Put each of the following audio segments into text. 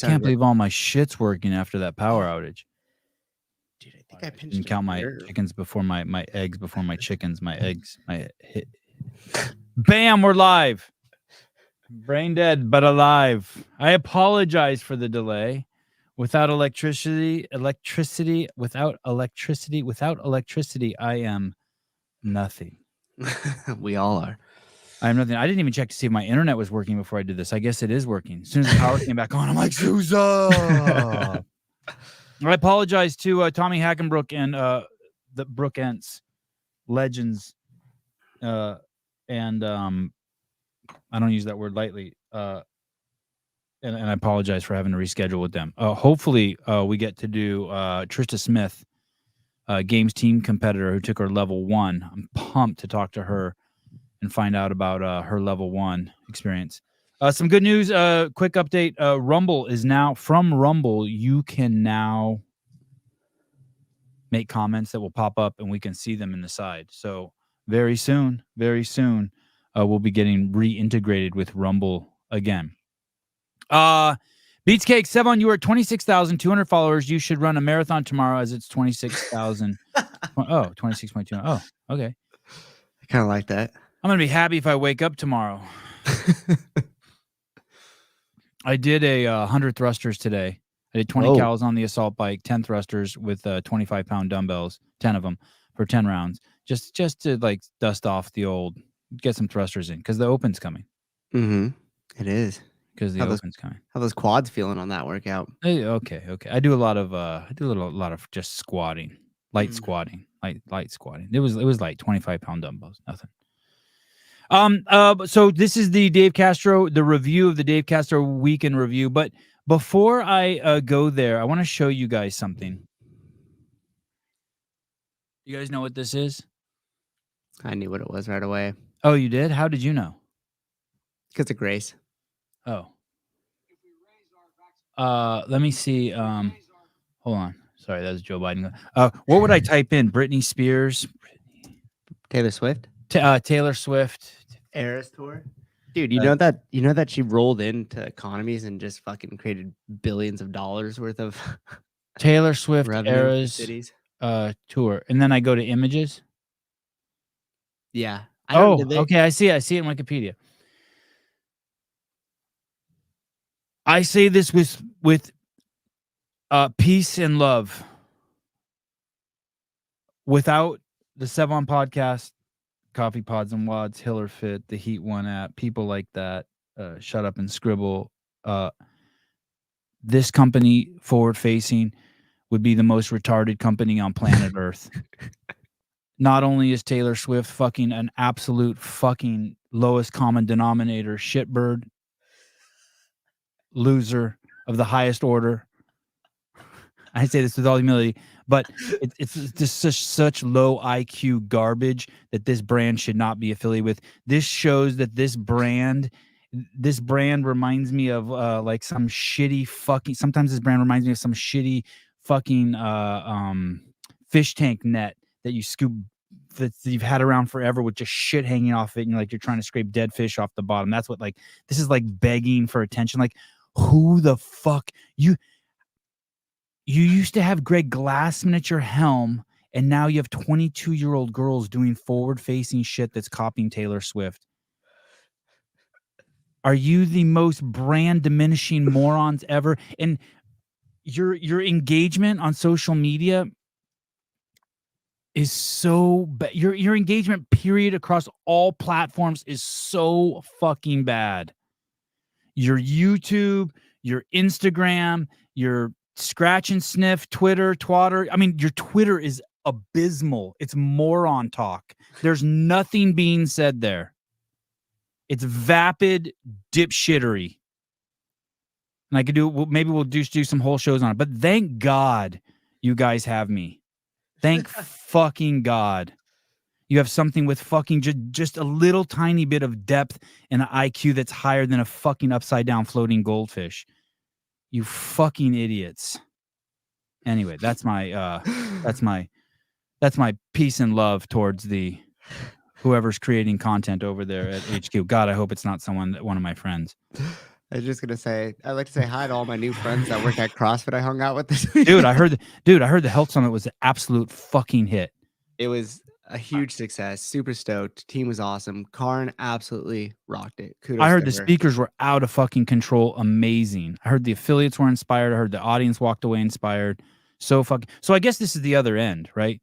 Can't believe all my shit's working after that power outage. Dude, I think I pinched. Didn't count my chickens before my eggs before my chickens. My eggs. My hit. Bam! We're live. Brain dead but alive. I apologize for the delay. Without electricity, without electricity, I am nothing. We all are. I am nothing. I didn't even check to see if my internet was working before I did this. I guess it is working. As soon as the power came back on, I'm like, Sousa. I apologize to Tommy Hackenbrook and the Brookents legends, and I don't use that word lightly. And I apologize for having to reschedule with them. Hopefully, we get to do Trista Smith, games team competitor who took her level 1. I'm pumped to talk to her and find out about her level 1 experience. Some good news. Quick update. Rumble is now from Rumble. You can now make comments that will pop up and we can see them in the side. So very soon, we'll be getting reintegrated with Rumble again. Beatscake, Sevan, you are 26,200 followers. You should run a marathon tomorrow as it's 26,000. 26.2. Oh, okay. I kind of like that. I'm going to be happy if I wake up tomorrow. I did 100 thrusters today. I did 20 cals on the assault bike, 10 thrusters with 25-pound dumbbells, 10 of them for 10 rounds, just to like dust off the old, get some thrusters in because the Open's coming. Mm-hmm. It is. Because the Open's coming. How those quads feeling on that workout? Okay. I do a lot of just squatting, light squatting. It was like 25-pound dumbbells, nothing. So this is the Dave Castro, the review of the Dave Castro week in review. But before I go there, I want to show you guys something. You guys know what this is? I knew what it was right away. Oh, you did? How did you know? Because of Grace. Oh. Let me see. Hold on. Sorry, that was Joe Biden. What would I type in? Britney Spears? Taylor Swift? Taylor Swift. Eras Tour? Dude, you know that she rolled into economies and just fucking created billions of dollars worth of Taylor Swift Eras tour. And then I go to images. Yeah. Okay. I see it in Wikipedia. I say this with peace and love. Without the Sevan Podcast, Coffee Pods and Wads, Hiller Fit, the Heat One app, people like that, Shut Up and Scribble. This company, forward facing, would be the most retarded company on planet Earth. Not only is Taylor Swift fucking an absolute fucking lowest common denominator shitbird, loser of the highest order. I say this with all humility, but it's just such low IQ garbage that this brand should not be affiliated with. This shows that this brand reminds me of like some shitty fucking. Sometimes this brand reminds me of some shitty fucking fish tank net that you scoop that you've had around forever with just shit hanging off it, and you're trying to scrape dead fish off the bottom. That's what this is like begging for attention. Like, who the fuck you used to have Greg Glassman at your helm, and now you have 22-year-old girls doing forward-facing shit that's copying Taylor Swift. Are you the most brand diminishing morons ever? And your engagement on social media is so bad. Your engagement period across all platforms is so fucking bad. Your YouTube, your Instagram, your scratch and sniff, Twitter, twatter. I mean, your Twitter is abysmal. It's moron talk. There's nothing being said there. It's vapid dipshittery. And I could do, maybe we'll do some whole shows on it. But thank God you guys have me. Thank fucking God. You have something with fucking just a little tiny bit of depth and an IQ that's higher than a fucking upside down floating goldfish. You fucking idiots. Anyway, that's my peace and love towards the whoever's creating content over there at HQ. God, I hope it's not one of my friends. I was just gonna say, I'd like to say hi to all my new friends that work at CrossFit I hung out with this week. Dude, I heard the health summit was an absolute fucking hit. It was a huge success. Super stoked. Team was awesome. Karn absolutely rocked it. Kudos. I heard to the her. speakers were out of fucking control. Amazing. I heard the affiliates were inspired. I heard the audience walked away inspired. So I guess this is the other end, right?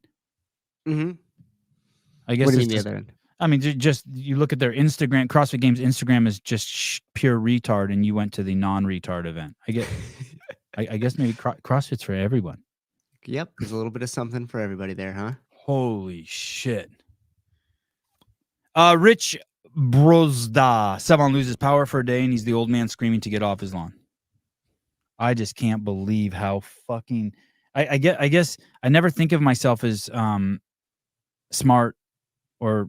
Mm-hmm. I guess What do you mean the other end? I mean, just you look at their Instagram. CrossFit Games Instagram is just pure retard, and you went to the non-retard event. I guess maybe CrossFit's for everyone. Yep, there's a little bit of something for everybody there, huh? Holy shit. Rich Brozda. Sevan loses power for a day, and he's the old man screaming to get off his lawn. I just can't believe how fucking. I guess I never think of myself as smart or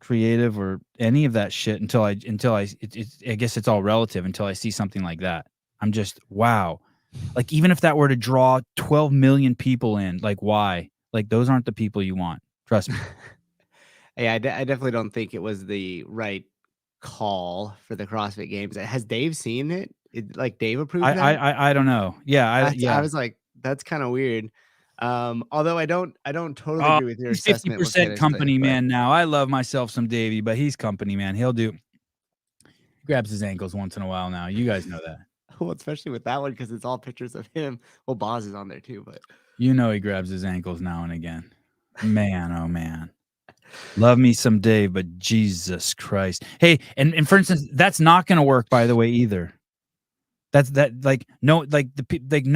creative or any of that shit until I guess it's all relative until I see something like that. I'm just, wow. Like, even if that were to draw 12 million people in, like, why? Like, those aren't the people you want. Trust me. Yeah, I definitely don't think it was the right call for the CrossFit Games. Has Dave seen it? Like, Dave approved that? I don't know. Yeah, I was like, that's kind of weird. Although I don't totally agree with your he's assessment. 50% company man now. I love myself some Davey, but he's company man. He grabs his ankles once in a while now. You guys know that. Well, especially with that one, because it's all pictures of him. Well, Boz is on there too, but you know he grabs his ankles now and again. Man, oh man. Love me some Dave, but Jesus Christ. Hey, and for instance, that's not gonna work, by the way, either. No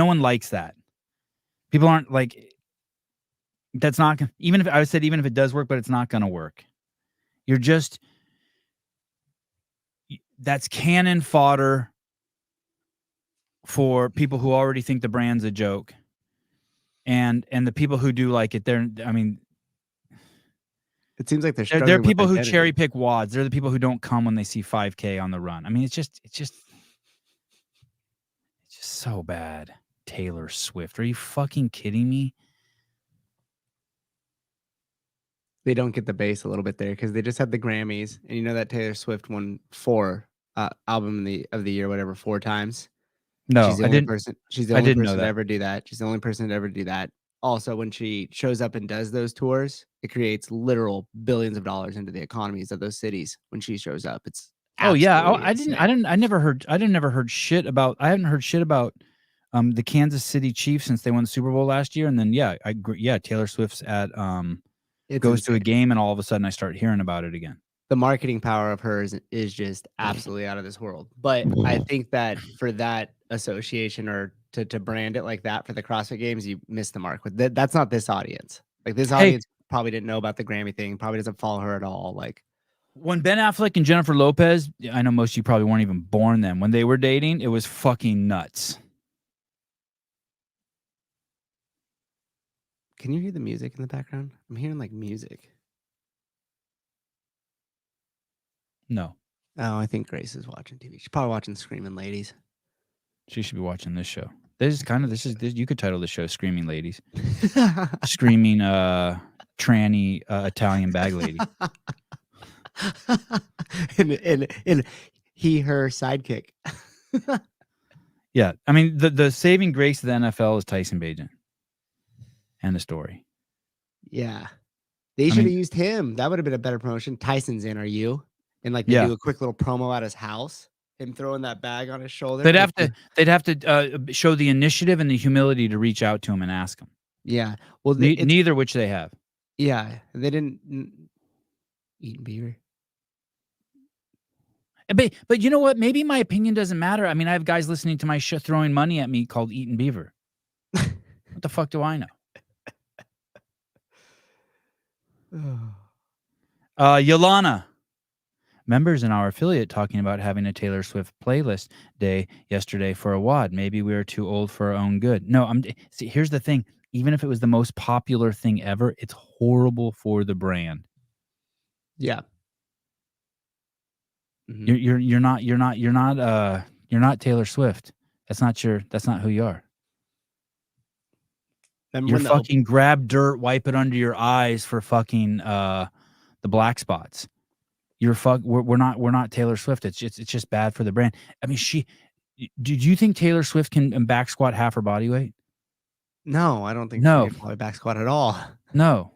one likes that. People aren't like, that's not gonna, even if it does work, but it's not gonna work. That's cannon fodder for people who already think the brand's a joke. And the people who do like it, it seems like they're people who cherry pick wads. They're the people who don't come when they see 5K on the run. I mean, it's just so bad. Taylor Swift. Are you fucking kidding me? They don't get the base a little bit there because they just had the Grammys, and you know that Taylor Swift won 4 album of the year, whatever, 4 times. No, she's the only person. She's the only person to ever do that. She's the only person to ever do that. Also, when she shows up and does those tours, it creates literal billions of dollars into the economies of those cities. When she shows up, it's I never heard shit about. I haven't heard shit about the Kansas City Chiefs since they won the Super Bowl last year, and then Taylor Swift's at goes to a game, and all of a sudden I start hearing about it again. The marketing power of hers is just absolutely out of this world. But I think that for that association or to brand it like that for the CrossFit Games, you missed the mark. With that's not this audience. Like, this audience probably didn't know about the Grammy thing, probably doesn't follow her at all. Like, when Ben Affleck and Jennifer Lopez, I know most of you probably weren't even born then, when they were dating, it was fucking nuts. Can you hear the music in the background? I'm hearing like music. No. Oh, I think Grace is watching TV. She's probably watching Screaming Ladies. She should be watching this show. You could title the show Screaming Ladies. Screaming tranny Italian bag lady. and he, her sidekick. Yeah. I mean, the saving grace of the NFL is Tyson Bagent. End of story. Yeah. They should have used him. That would have been a better promotion. Tyson's in, are you? And like, they do a quick little promo at his house, him throwing that bag on his shoulder. They'd have to show the initiative and the humility to reach out to him and ask him. Yeah. Well, neither which they have. Yeah. They didn't eat beaver. But you know what? Maybe my opinion doesn't matter. I mean, I have guys listening to my show throwing money at me called Eating Beaver. What the fuck do I know? Yolana. Members in our affiliate talking about having a Taylor Swift playlist day yesterday for a WOD. Maybe we are too old for our own good. No, see, here's the thing. Even if it was the most popular thing ever, it's horrible for the brand. Yeah. Mm-hmm. You're not Taylor Swift. That's not who you are. You're fucking grab dirt, wipe it under your eyes for fucking the black spots. we're not Taylor Swift. It's just bad for the brand. I mean, did you think Taylor Swift can back squat half her body weight? No, I don't think she No. could probably back squat at all. No.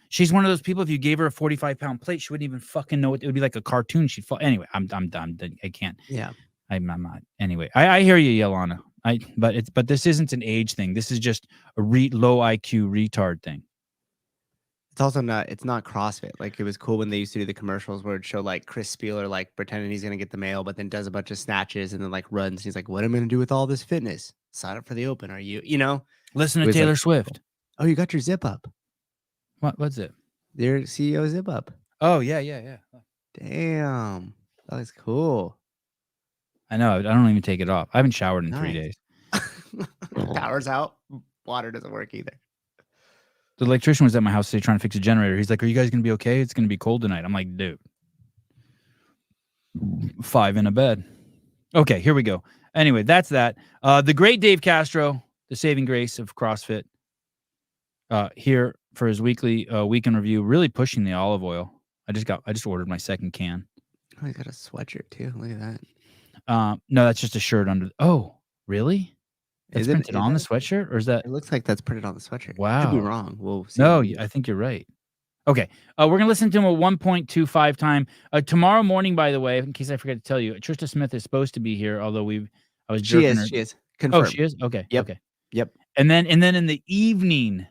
She's one of those people, if you gave her a 45-pound plate, she wouldn't even fucking know it would be like a cartoon. She'd fall. Anyway, I'm done. I can't. Yeah. I'm not. Anyway, I hear you, Yelana. But this isn't an age thing. This is just a low IQ retard thing. It's also not CrossFit. Like, it was cool when they used to do the commercials where it'd show like Chris Spieler like pretending he's gonna get the mail, but then does a bunch of snatches and then like runs. And he's like, "What am I gonna do with all this fitness? Sign up for the Open." Are you know? Listen to Taylor Swift. Oh, you got your zip up. What's it? Your CEO zip up. Oh yeah. Damn, that was cool. I know. I don't even take it off. I haven't showered in 3 days. Power's out. Water doesn't work either. The electrician was at my house today trying to fix a generator. He's like, "Are you guys gonna be okay? It's gonna be cold tonight." I'm like, "Dude, 5 in a bed." Okay, here we go. Anyway, that's that. The great Dave Castro, the saving grace of CrossFit, here for his weekly weekend review, really pushing the olive oil. I just ordered my second can. Oh, he got a sweatshirt too. Look at that. No, that's just a shirt under. Oh, really? That's Is it printed on the sweatshirt, or is that? It looks like that's printed on the sweatshirt. Wow. Could be wrong. We'll see. No, I think you're right. Okay. We're going to listen to him at 1.25 time. Tomorrow morning, by the way, in case I forgot to tell you, Trista Smith is supposed to be here, although I was jerking her. She is. Confirmed. Oh, she is? Okay. Yep. Okay. Yep. And then in the evening,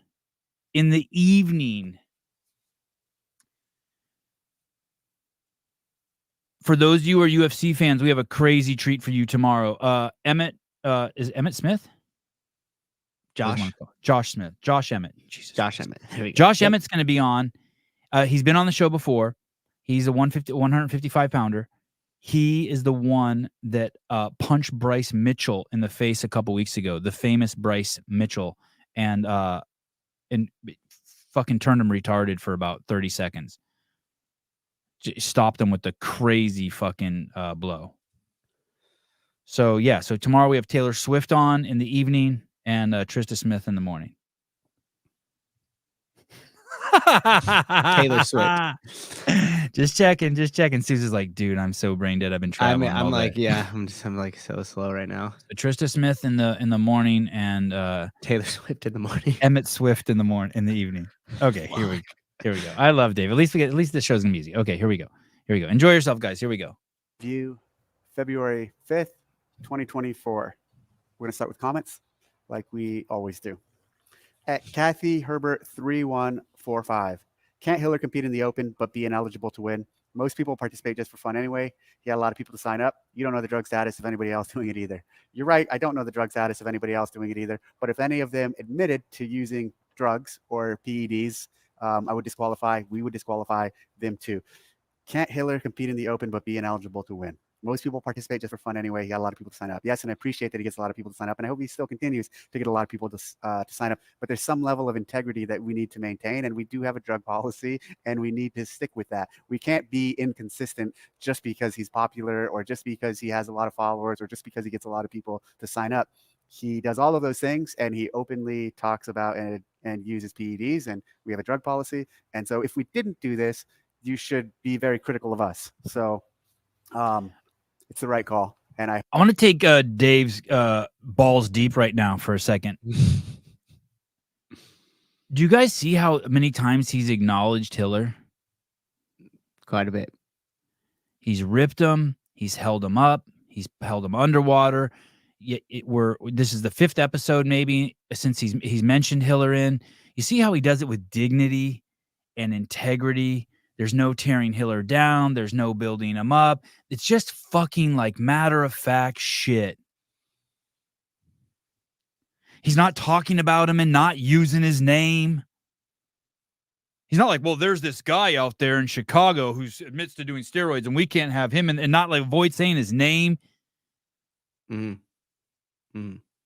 for those of you who are UFC fans, we have a crazy treat for you tomorrow. Emmett, is Emmett Smith? Josh Smith. Josh Emmett. Jesus. Josh Emmett. There we go. Josh Emmett's going to be on. He's been on the show before. He's a 155 pounder. He is the one that punched Bryce Mitchell in the face a couple weeks ago, the famous Bryce Mitchell, and fucking turned him retarded for about 30 seconds. Stopped him with the crazy fucking blow. So tomorrow we have Taylor Swift on in the evening and Trista Smith in the morning. Taylor Swift. Just checking. Susan's like, "Dude, I'm so brain dead. I've been traveling." I'm like, yeah, I'm like so slow right now. So Trista Smith in the morning and Taylor Swift in the morning. Emmett Swift in the evening. Okay, here we go. I love Dave. At least the show's gonna be easy. Okay, here we go. Enjoy yourself, guys. Here we go. View February 5th, 2024. We're gonna start with comments, like we always do. At Kathy Herbert 3145. Can't Hiller compete in the Open, but be ineligible to win? Most people participate just for fun anyway. He had a lot of people to sign up. You don't know the drug status of anybody else doing it either. You're right. I don't know the drug status of anybody else doing it either. But if any of them admitted to using drugs or PEDs, we would disqualify them too. Can't Hiller compete in the Open, but be ineligible to win? Most people participate just for fun anyway. He got a lot of people to sign up. Yes, and I appreciate that he gets a lot of people to sign up, and I hope he still continues to get a lot of people to sign up. But there's some level of integrity that we need to maintain, and we do have a drug policy, and we need to stick with that. We can't be inconsistent just because he's popular or just because he has a lot of followers or just because he gets a lot of people to sign up. He does all of those things, and he openly talks about and uses PEDs, and we have a drug policy. And so if we didn't do this, you should be very critical of us. So it's the right call. And I want to take Dave's balls deep right now for a second. Do you guys see how many times he's acknowledged Hiller? Quite a bit. He's ripped him. He's held him up. He's held him underwater. This is the 5th episode maybe since he's mentioned Hiller in. You see how he does it with dignity and integrity. There's no tearing Hiller down. There's no building him up. It's just fucking like matter-of-fact shit. He's not talking about him and not using his name. He's not like, well, there's this guy out there in Chicago who admits to doing steroids and we can't have him, and not like avoid saying his name.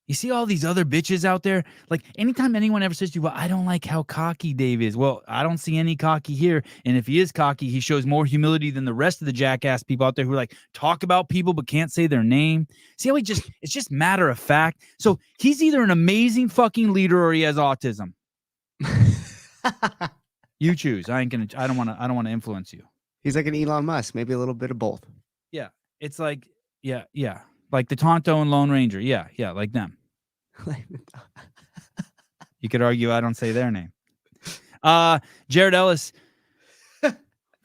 You see all these other bitches out there? Like, anytime anyone ever says to you, well, I don't like how cocky Dave is. Well, I don't see any cocky here. And if he is cocky, he shows more humility than the rest of the jackass people out there who like talk about people but can't say their name. See how it's just matter of fact. So he's either an amazing fucking leader or he has autism. You choose. I don't want to influence you. He's like an Elon Musk, maybe a little bit of both. Yeah. It's like, yeah. Like the Tonto and Lone Ranger. Yeah, like them. You could argue I don't say their name. Jared Ellis,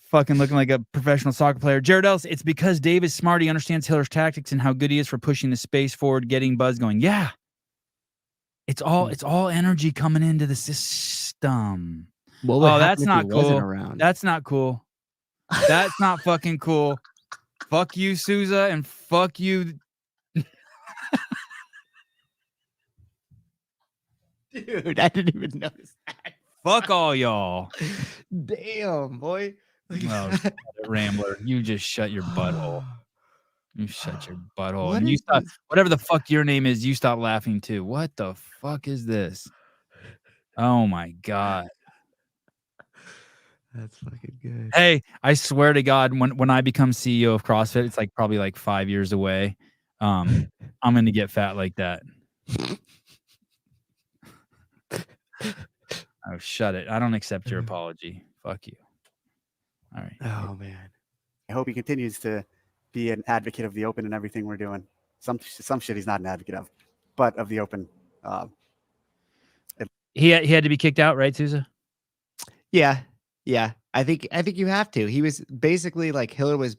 fucking looking like a professional soccer player. Jared Ellis, it's because Dave is smart. He understands Hiller's tactics and how good he is for pushing the space forward, getting buzz going. Yeah. It's all energy coming into the system. What that's if not he wasn't cool. around? That's not cool. That's not fucking cool. Fuck you, Souza, and fuck you. Dude, I didn't even notice that. Fuck all y'all. Damn, boy. Oh, Rambler, you just shut your butthole. You shut your butthole. What And you is stop, this? whatever the fuck your name is, you stop laughing too. What the fuck is this? Oh my God. That's fucking good. Hey, I swear to God, when I become CEO of CrossFit, it's like probably like 5 years away. I'm gonna get fat like that. Oh, shut it. I don't accept your apology. Fuck you. All right. Oh man. I hope he continues to be an advocate of the open and everything we're doing. Some shit he's not an advocate of, but of the open. He had to be kicked out, right, Souza? Yeah. I think you have to. He was basically like Hiller was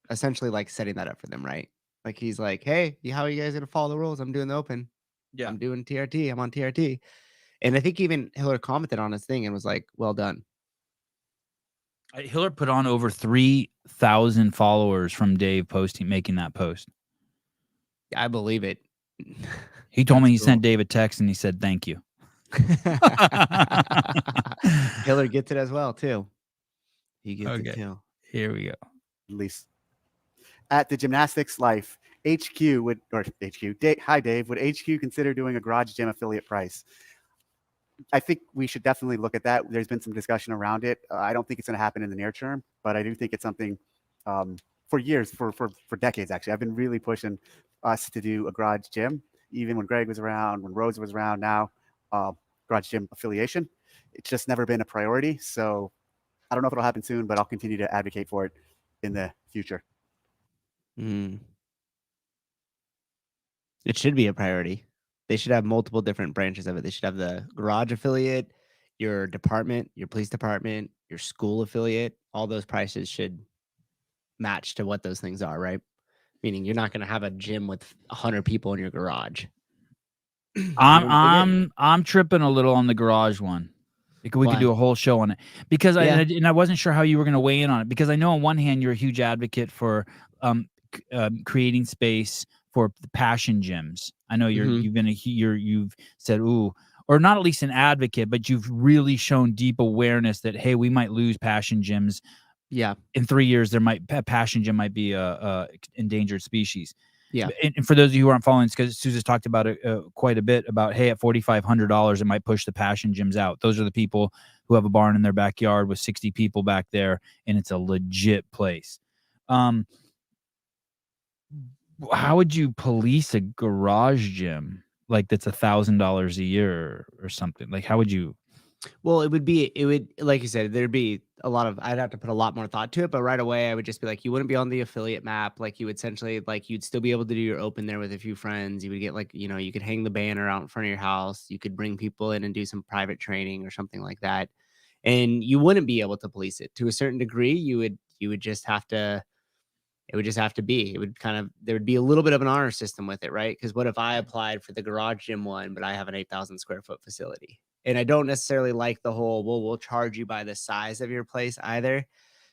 essentially like setting that up for them, right? Like he's like, hey, how are you guys gonna follow the rules? I'm doing the open. Yeah. I'm doing TRT. I'm on TRT. And I think even Hiller commented on his thing and was like, well done. Hiller put on over 3,000 followers from Dave making that post. I believe it. He told me he sent Dave a text and he said, thank you. Hiller gets it as well, too. He gets it too. Here we go. At least at the Gymnastics Life, HQ would, or HQ, hi Dave, would HQ consider doing a garage gym affiliate price? I think we should definitely look at that. There's been some discussion around it. I don't think it's going to happen in the near term, but I do think it's something for years, for decades, actually. I've been really pushing us to do a garage gym, even when Greg was around, when Rose was around now, garage gym affiliation. It's just never been a priority. So I don't know if it'll happen soon, but I'll continue to advocate for it in the future. It should be a priority. They should have multiple different branches of it. They should have the garage affiliate, your department, your police department, your school affiliate. All those prices should match to what those things are, right? Meaning you're not going to have a gym with 100 people in your garage. I'm tripping a little on the garage one. We could do a whole show on it because I wasn't sure how you were going to weigh in on it, because I know on one hand you're a huge advocate for creating space for the passion gyms. I know you've said, ooh, or not at least an advocate, but you've really shown deep awareness that, hey, we might lose passion gyms. Yeah. In 3 years, a passion gym might be a endangered species. Yeah. And for those of you who aren't following, because Susan's talked about it quite a bit about, hey, at $4,500, it might push the passion gyms out. Those are the people who have a barn in their backyard with 60 people back there, and it's a legit place. How would you police a garage gym like that's $1,000 a year or something? Like, how would you? Well, it would, like you said, there'd be I'd have to put a lot more thought to it, but right away I would just be like, you wouldn't be on the affiliate map. Like you would essentially, like you'd still be able to do your open there with a few friends. You would get like, you could hang the banner out in front of your house. You could bring people in and do some private training or something like that. And you wouldn't be able to police it to a certain degree. You would just have to, it would just have to be, there would be a little bit of an honor system with it, right? Because what if I applied for the garage gym one, but I have an 8,000 square foot facility? And I don't necessarily like the whole, well, we'll charge you by the size of your place either.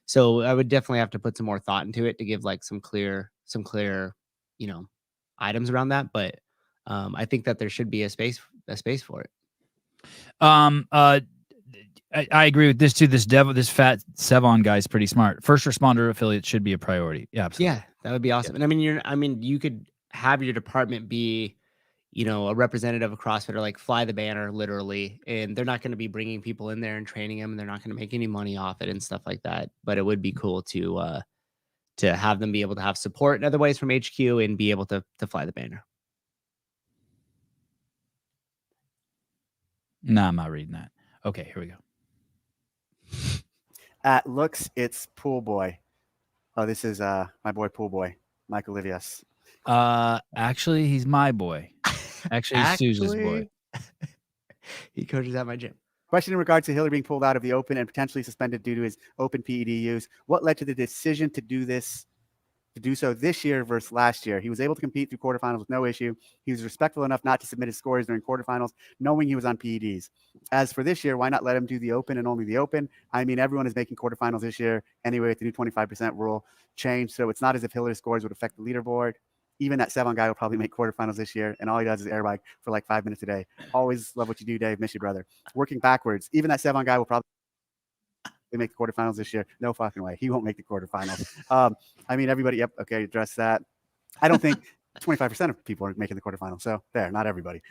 So I would definitely have to put some more thought into it to give like some clear, items around that. But I think that there should be a space for it. I agree with this too. This fat Sevan guy is pretty smart. First responder affiliates should be a priority. Yeah, absolutely. Yeah, that would be awesome. Yeah. And you could have your department be, a representative of CrossFit, or like fly the banner literally, and they're not going to be bringing people in there and training them, and they're not going to make any money off it and stuff like that. But it would be cool to have them be able to have support in other ways from HQ and be able to fly the banner. No, I'm not reading that. Okay, here we go. At looks, it's Pool Boy. Oh, this is my boy Pool Boy, Michael Livius. Actually, he's my boy. Actually, he's Sousa's boy. He coaches at my gym. Question in regards to Hillary being pulled out of the Open and potentially suspended due to his Open PED use. What led to the decision to do so this year versus last year? He was able to compete through quarterfinals with no issue. He was respectful enough not to submit his scores during quarterfinals, knowing he was on PEDs. As for this year, why not let him do the Open and only the Open? I mean, everyone is making quarterfinals this year anyway with the new 25% rule change, so it's not as if Hillary's scores would affect the leaderboard. Even that Sevan guy will probably make quarterfinals this year, and all he does is air bike for like 5 minutes a day. Always love what you do, Dave. Miss you, brother. Working backwards. Even that Sevan guy will probably make the quarterfinals this year. No fucking way. He won't make the quarterfinals. I mean, everybody. Yep. Okay. Address that. I don't think 25% of people are making the quarterfinals. So there, not everybody.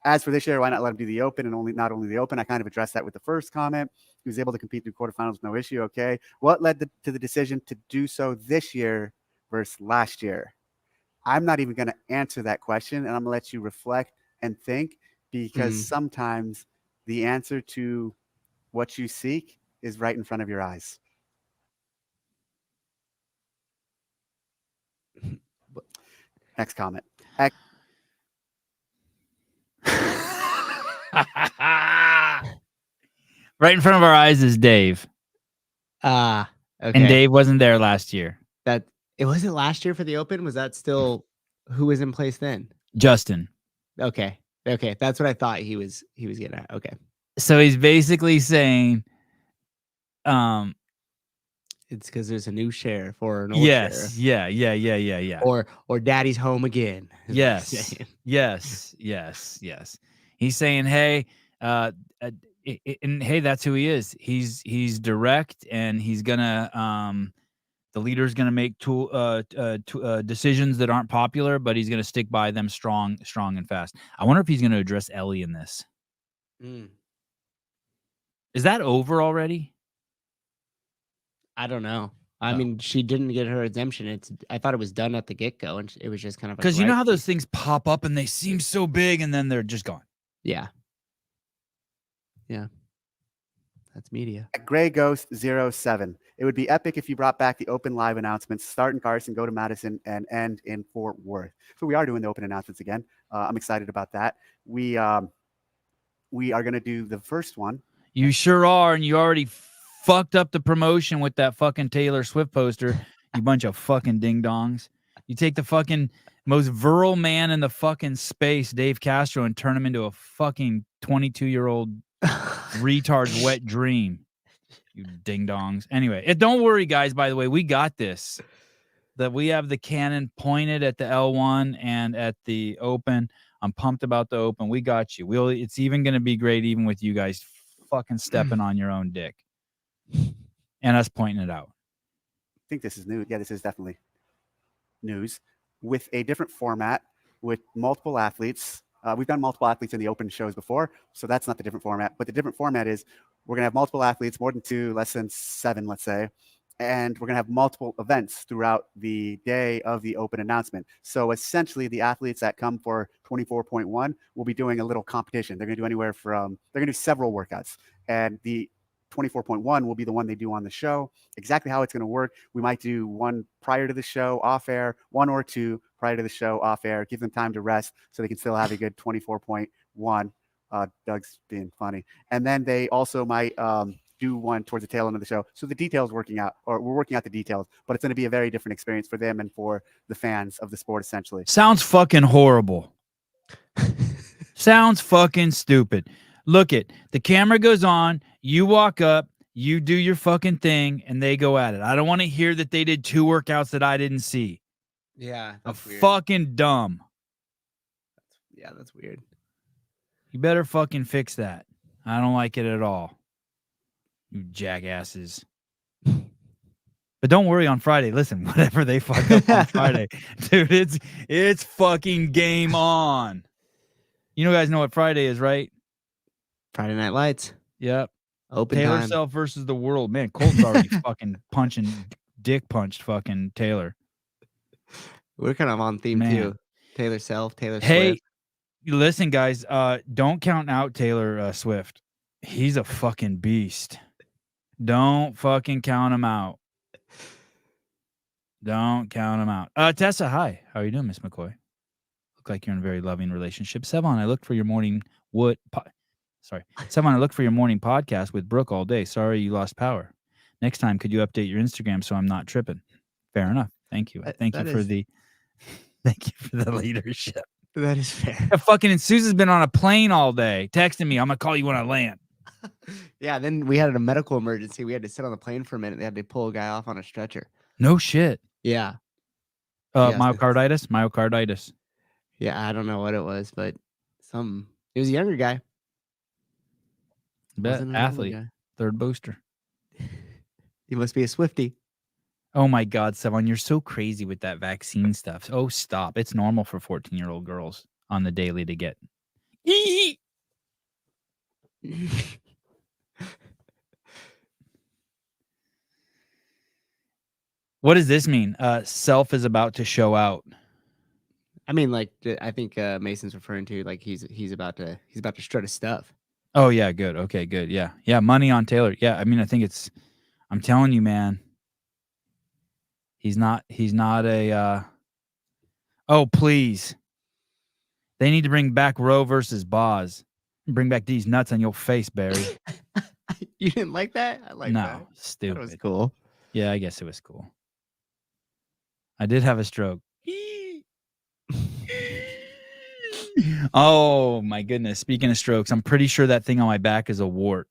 As for this year, why not let him do the Open and not only the Open? I kind of addressed that with the first comment. He was able to compete through quarterfinals with no issue. Okay. What led to the decision to do so this year versus last year? I'm not even going to answer that question, and I'm going to let you reflect and think, because sometimes the answer to what you seek is right in front of your eyes. Next comment. Right in front of our eyes is Dave. Okay. And Dave wasn't there last year. It wasn't last year for the Open. Was that still who was in place then? Justin. Okay. That's what I thought he was getting at. Okay. So he's basically saying, it's because there's a new sheriff or an old yes, sheriff. Yeah. Or daddy's home again. Yes. He's saying, hey, and hey, that's who he is. He's direct, and he's gonna the leader's gonna make decisions that aren't popular, but he's gonna stick by them strong and fast. I wonder if he's gonna address Ellie in this. Is that over already? I don't know. I mean, she didn't get her exemption. I thought it was done at the get-go, and it was just kind of because you know how those things pop up and they seem so big, and then they're just gone. Yeah. That's media. Gray Ghost 07. It would be epic if you brought back the Open live announcements. Start in Carson, go to Madison, and end in Fort Worth. So we are doing the Open announcements again. I'm excited about that. We are going to do the first one. You sure are, and you already fucked up the promotion with that fucking Taylor Swift poster, you bunch of fucking ding-dongs. You take the fucking most virile man in the fucking space, Dave Castro, and turn him into a fucking 22-year-old retard's wet dream. You ding-dongs. Anyway, don't worry, guys, by the way, we got this. That we have the cannon pointed at the L1 and at the Open. I'm pumped about the Open. We got you. It's even going to be great even with you guys fucking stepping on your own dick. And us pointing it out. I think this is new. Yeah, this is definitely news. With a different format, with multiple athletes. We've done multiple athletes in the Open shows before, so that's not the different format. But the different format is we're going to have multiple athletes, more than 2, less than 7, let's say. And we're going to have multiple events throughout the day of the Open announcement. So essentially, the athletes that come for 24.1 will be doing a little competition. They're going to do they're going to do several workouts. And the 24.1 will be the one they do on the show. Exactly how it's going to work. We might do one prior to the show off air, 1 or 2 prior to the show off air, give them time to rest so they can still have a good 24.1. Doug's being funny. And then they also might do one towards the tail end of the show. So the details we're working out the details, but it's going to be a very different experience for them and for the fans of the sport, essentially. Sounds fucking horrible. Sounds fucking stupid. Look it, the camera goes on, you walk up, you do your fucking thing, and they go at it. I don't want to hear that they did 2 workouts that I didn't see. Yeah, that's weird. Fucking dumb. That's weird. You better fucking fix that. I don't like it at all. You jackasses. But don't worry on Friday. Listen, whatever they fuck up on Friday, dude, it's fucking game on. You guys know what Friday is, right? Friday Night Lights. Yep. Open Taylor time. Self versus the world. Man, Colt's already fucking dick punched fucking Taylor. We're kind of on theme too. Taylor Self, Taylor Swift. Hey, listen, guys, don't count out Taylor Swift. He's a fucking beast. Don't fucking count them out. Don't count them out. Tessa, hi. How are you doing, Miss McCoy? Look like you're in a very loving relationship. Sevan, I looked for your morning Sevan, I looked for your morning podcast with Brooke all day. Sorry you lost power. Next time, could you update your Instagram so I'm not tripping? Fair enough. Thank you. Thank you for the leadership. That is fair. Fucking Susan's been on a plane all day, texting me. I'm gonna call you when I land. Yeah, then we had a medical emergency. We had to sit on the plane for a minute. They had to pull a guy off on a stretcher. No shit. Yeah. Myocarditis. Yeah, I don't know what it was, but it was a younger guy. Bet athlete. Third booster. He must be a Swiftie. Oh my God, Sevan, you're so crazy with that vaccine stuff. Oh, stop. It's normal for 14-year-old girls on the daily to get. What does this mean? Self is about to show out. I mean, like, I think Mason's referring to like he's about to strut his stuff. Oh yeah, good. Okay, good. Yeah, yeah. Money on Taylor. Yeah, I mean, I think I'm telling you, man. He's not a. Oh please. They need to bring back Roe versus Boz. Bring back these nuts on your face, Barry. You didn't like that? I like that. No, stupid. That was cool. Yeah, I guess it was cool. I did have a stroke. Oh my goodness. Speaking of strokes, I'm pretty sure that thing on my back is a wart.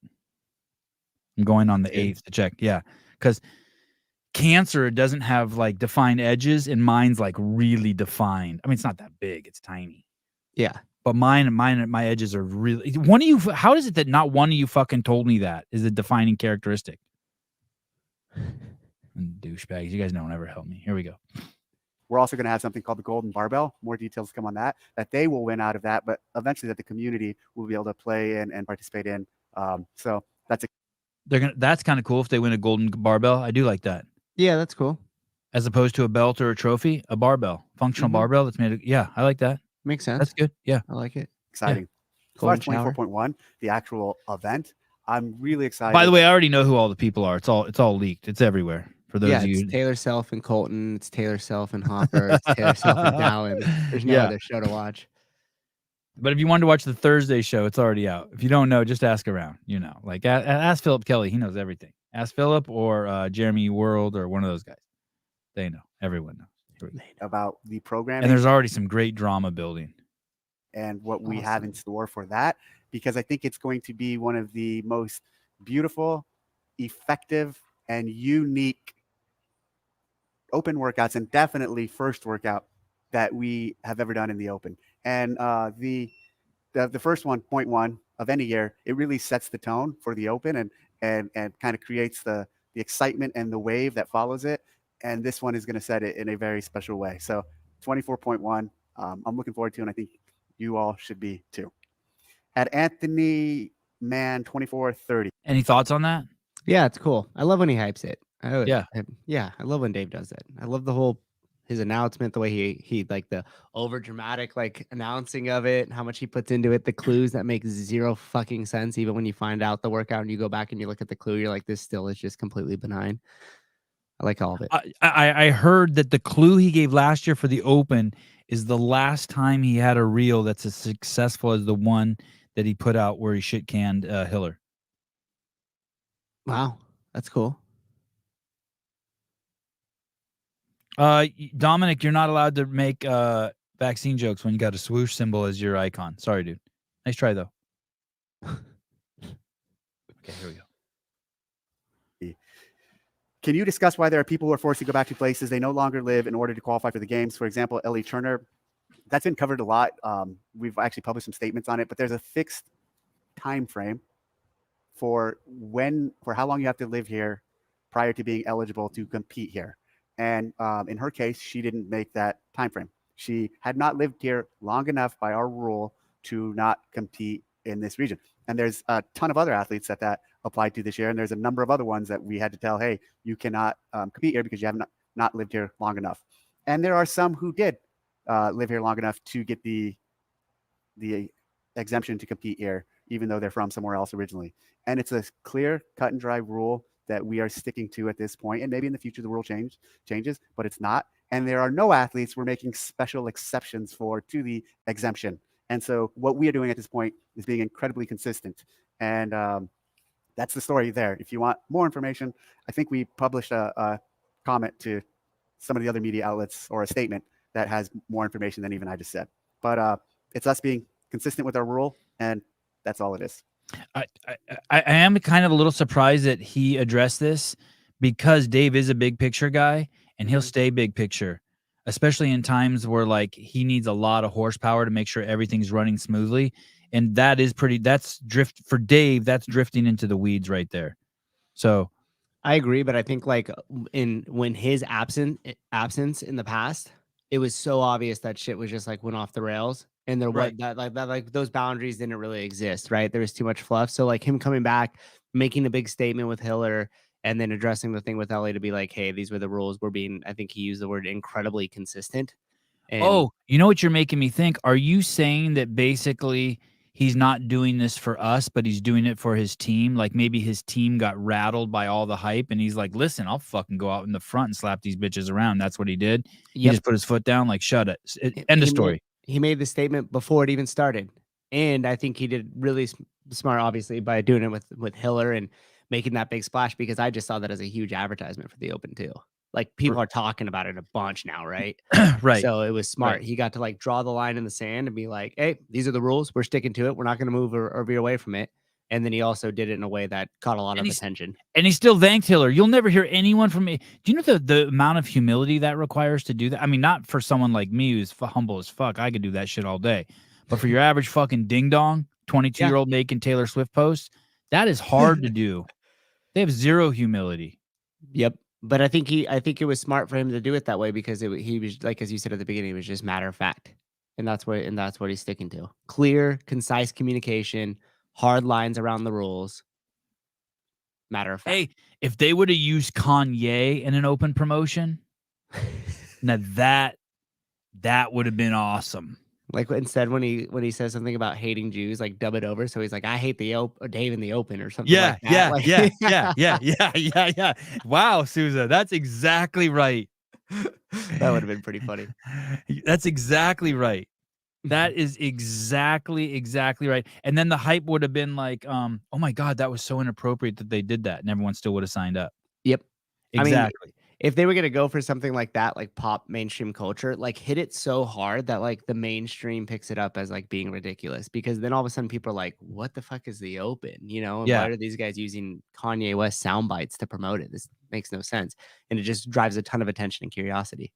I'm going on the 8th to check. Yeah. Because cancer doesn't have like defined edges, and mine's like really defined. I mean, it's not that big, it's tiny. Yeah. But my edges are really. How is it that not one of you fucking told me that is a defining characteristic? Douchebags. You guys don't ever help me. Here we go. We're also going to have something called the Golden Barbell. More details come on that they will win out of that, but eventually that the community will be able to play in and participate in. So that's kind of cool if they win a Golden Barbell. I do like that. Yeah, that's cool. As opposed to a belt or a trophy, a barbell, functional barbell that's made. Yeah, I like that. Makes sense. That's good. Yeah, I like it. Exciting. Yeah. As far as 24.1, the actual event, I'm really excited. By the way, I already know who all the people are. It's all leaked. It's everywhere. For those of you, it's Taylor Self and Colton. It's Taylor Self and Hopper. It's Taylor Self and Dallin. There's no other show to watch. But if you wanted to watch the Thursday show, it's already out. If you don't know, just ask around. You know, like ask Philip Kelly. He knows everything. Ask Philip or Jeremy World or one of those guys. They know. Everyone knows about the program. And there's already some great drama building. And what we have in store for that, because I think it's going to be one of the most beautiful, effective, and unique open workouts, and definitely first workout that we have ever done in the open. And the first 1.1 of any year, it really sets the tone for the open and kind of creates the excitement and the wave that follows it. And this one is going to set it in a very special way. So 24.1, I'm looking forward to, and I think you all should be too. At Anthony Man 2430. Any thoughts on that? Yeah, it's cool. I love when he hypes it. Yeah, I love when Dave does it. I love his announcement, the way he like the over dramatic like announcing of it, how much he puts into it, the clues that make zero fucking sense. Even when you find out the workout and you go back and you look at the clue, you're like, this still is just completely benign. I like all of it. I heard that the clue he gave last year for the Open is the last time he had a reel that's as successful as the one that he put out where he shit canned Hiller. Wow, that's cool. Dominic, you're not allowed to make vaccine jokes when you got a swoosh symbol as your icon. Sorry, dude. Nice try, though. Okay, here we go. Can you discuss why there are people who are forced to go back to places they no longer live in order to qualify for the games? For example, Ellie Turner. That's been covered a lot. We've actually published some statements on it, but there's a fixed time frame for how long you have to live here prior to being eligible to compete here. And in her case, she didn't make that time frame. She had not lived here long enough by our rule to not compete in this region. And there's a ton of other athletes that applied to this year. And there's a number of other ones that we had to tell, hey, you cannot compete here because you have not lived here long enough. And there are some who did live here long enough to get the exemption to compete here, even though they're from somewhere else originally. And it's a clear, cut and dry rule that we are sticking to at this point. And maybe in the future the world changes, but it's not. And there are no athletes we're making special exceptions for to the exemption. And so what we are doing at this point is being incredibly consistent. And that's the story there. If you want more information, I think we published a comment to some of the other media outlets, or a statement that has more information than even I just said. But it's us being consistent with our rule, and that's all it is. I am kind of a little surprised that he addressed this, because Dave is a big picture guy, and he'll stay big picture, especially in times where like he needs a lot of horsepower to make sure everything's running smoothly. And that's for Dave, that's drifting into the weeds right there. So I agree, but I think like when his absence in the past, it was so obvious that shit was just like went off the rails, and there was like those boundaries didn't really exist, right? There was too much fluff. So like him coming back, making a big statement with Hiller, and then addressing the thing with Ellie to be like, hey, these were the rules. We're being, I think he used the word incredibly consistent. And you know what you're making me think? Are you saying that basically he's not doing this for us, but he's doing it for his team? Like maybe his team got rattled by all the hype, and he's like, listen, I'll fucking go out in the front and slap these bitches around. That's what he did. He just put his foot down, like, shut it. End of story. He made the statement before it even started. And I think he did really smart, obviously, by doing it with Hiller and making that big splash, because I just saw that as a huge advertisement for the Open too. Like people are talking about it a bunch now, right? Right. So it was smart. Right. He got to like draw the line in the sand and be like, hey, these are the rules. We're sticking to it. We're not going to move or veer away from it. And then he also did it in a way that caught a lot of attention. And he still thanked Hiller. You'll never hear anyone from me. Do you know the amount of humility that requires to do that? I mean, not for someone like me who's humble as fuck. I could do that shit all day. But for your average fucking ding-dong, 22-year-old making Taylor Swift posts, that is hard to do. They have zero humility. Yep. But I think it was smart for him to do it that way, because he was, like, as you said at the beginning, it was just matter of fact. And that's what he's sticking to. Clear, concise communication, hard lines around the rules. Matter of fact. Hey, if they would have used Kanye in an Open promotion, now that would have been awesome. Like instead, when he says something about hating Jews, like dub it over. So he's like, I hate Dave in the Open or something like that. Yeah. Wow, Souza, that's exactly right. That would have been pretty funny. That's exactly right. That is exactly right. And then the hype would have been like, oh my God, that was so inappropriate that they did that. And everyone still would have signed up. Yep. Exactly. I mean, if they were going to go for something like that, like pop mainstream culture, like hit it so hard that like the mainstream picks it up as like being ridiculous, because then all of a sudden people are like, what the fuck is the Open? You know, and why are these guys using Kanye West sound bites to promote it? This makes no sense. And it just drives a ton of attention and curiosity.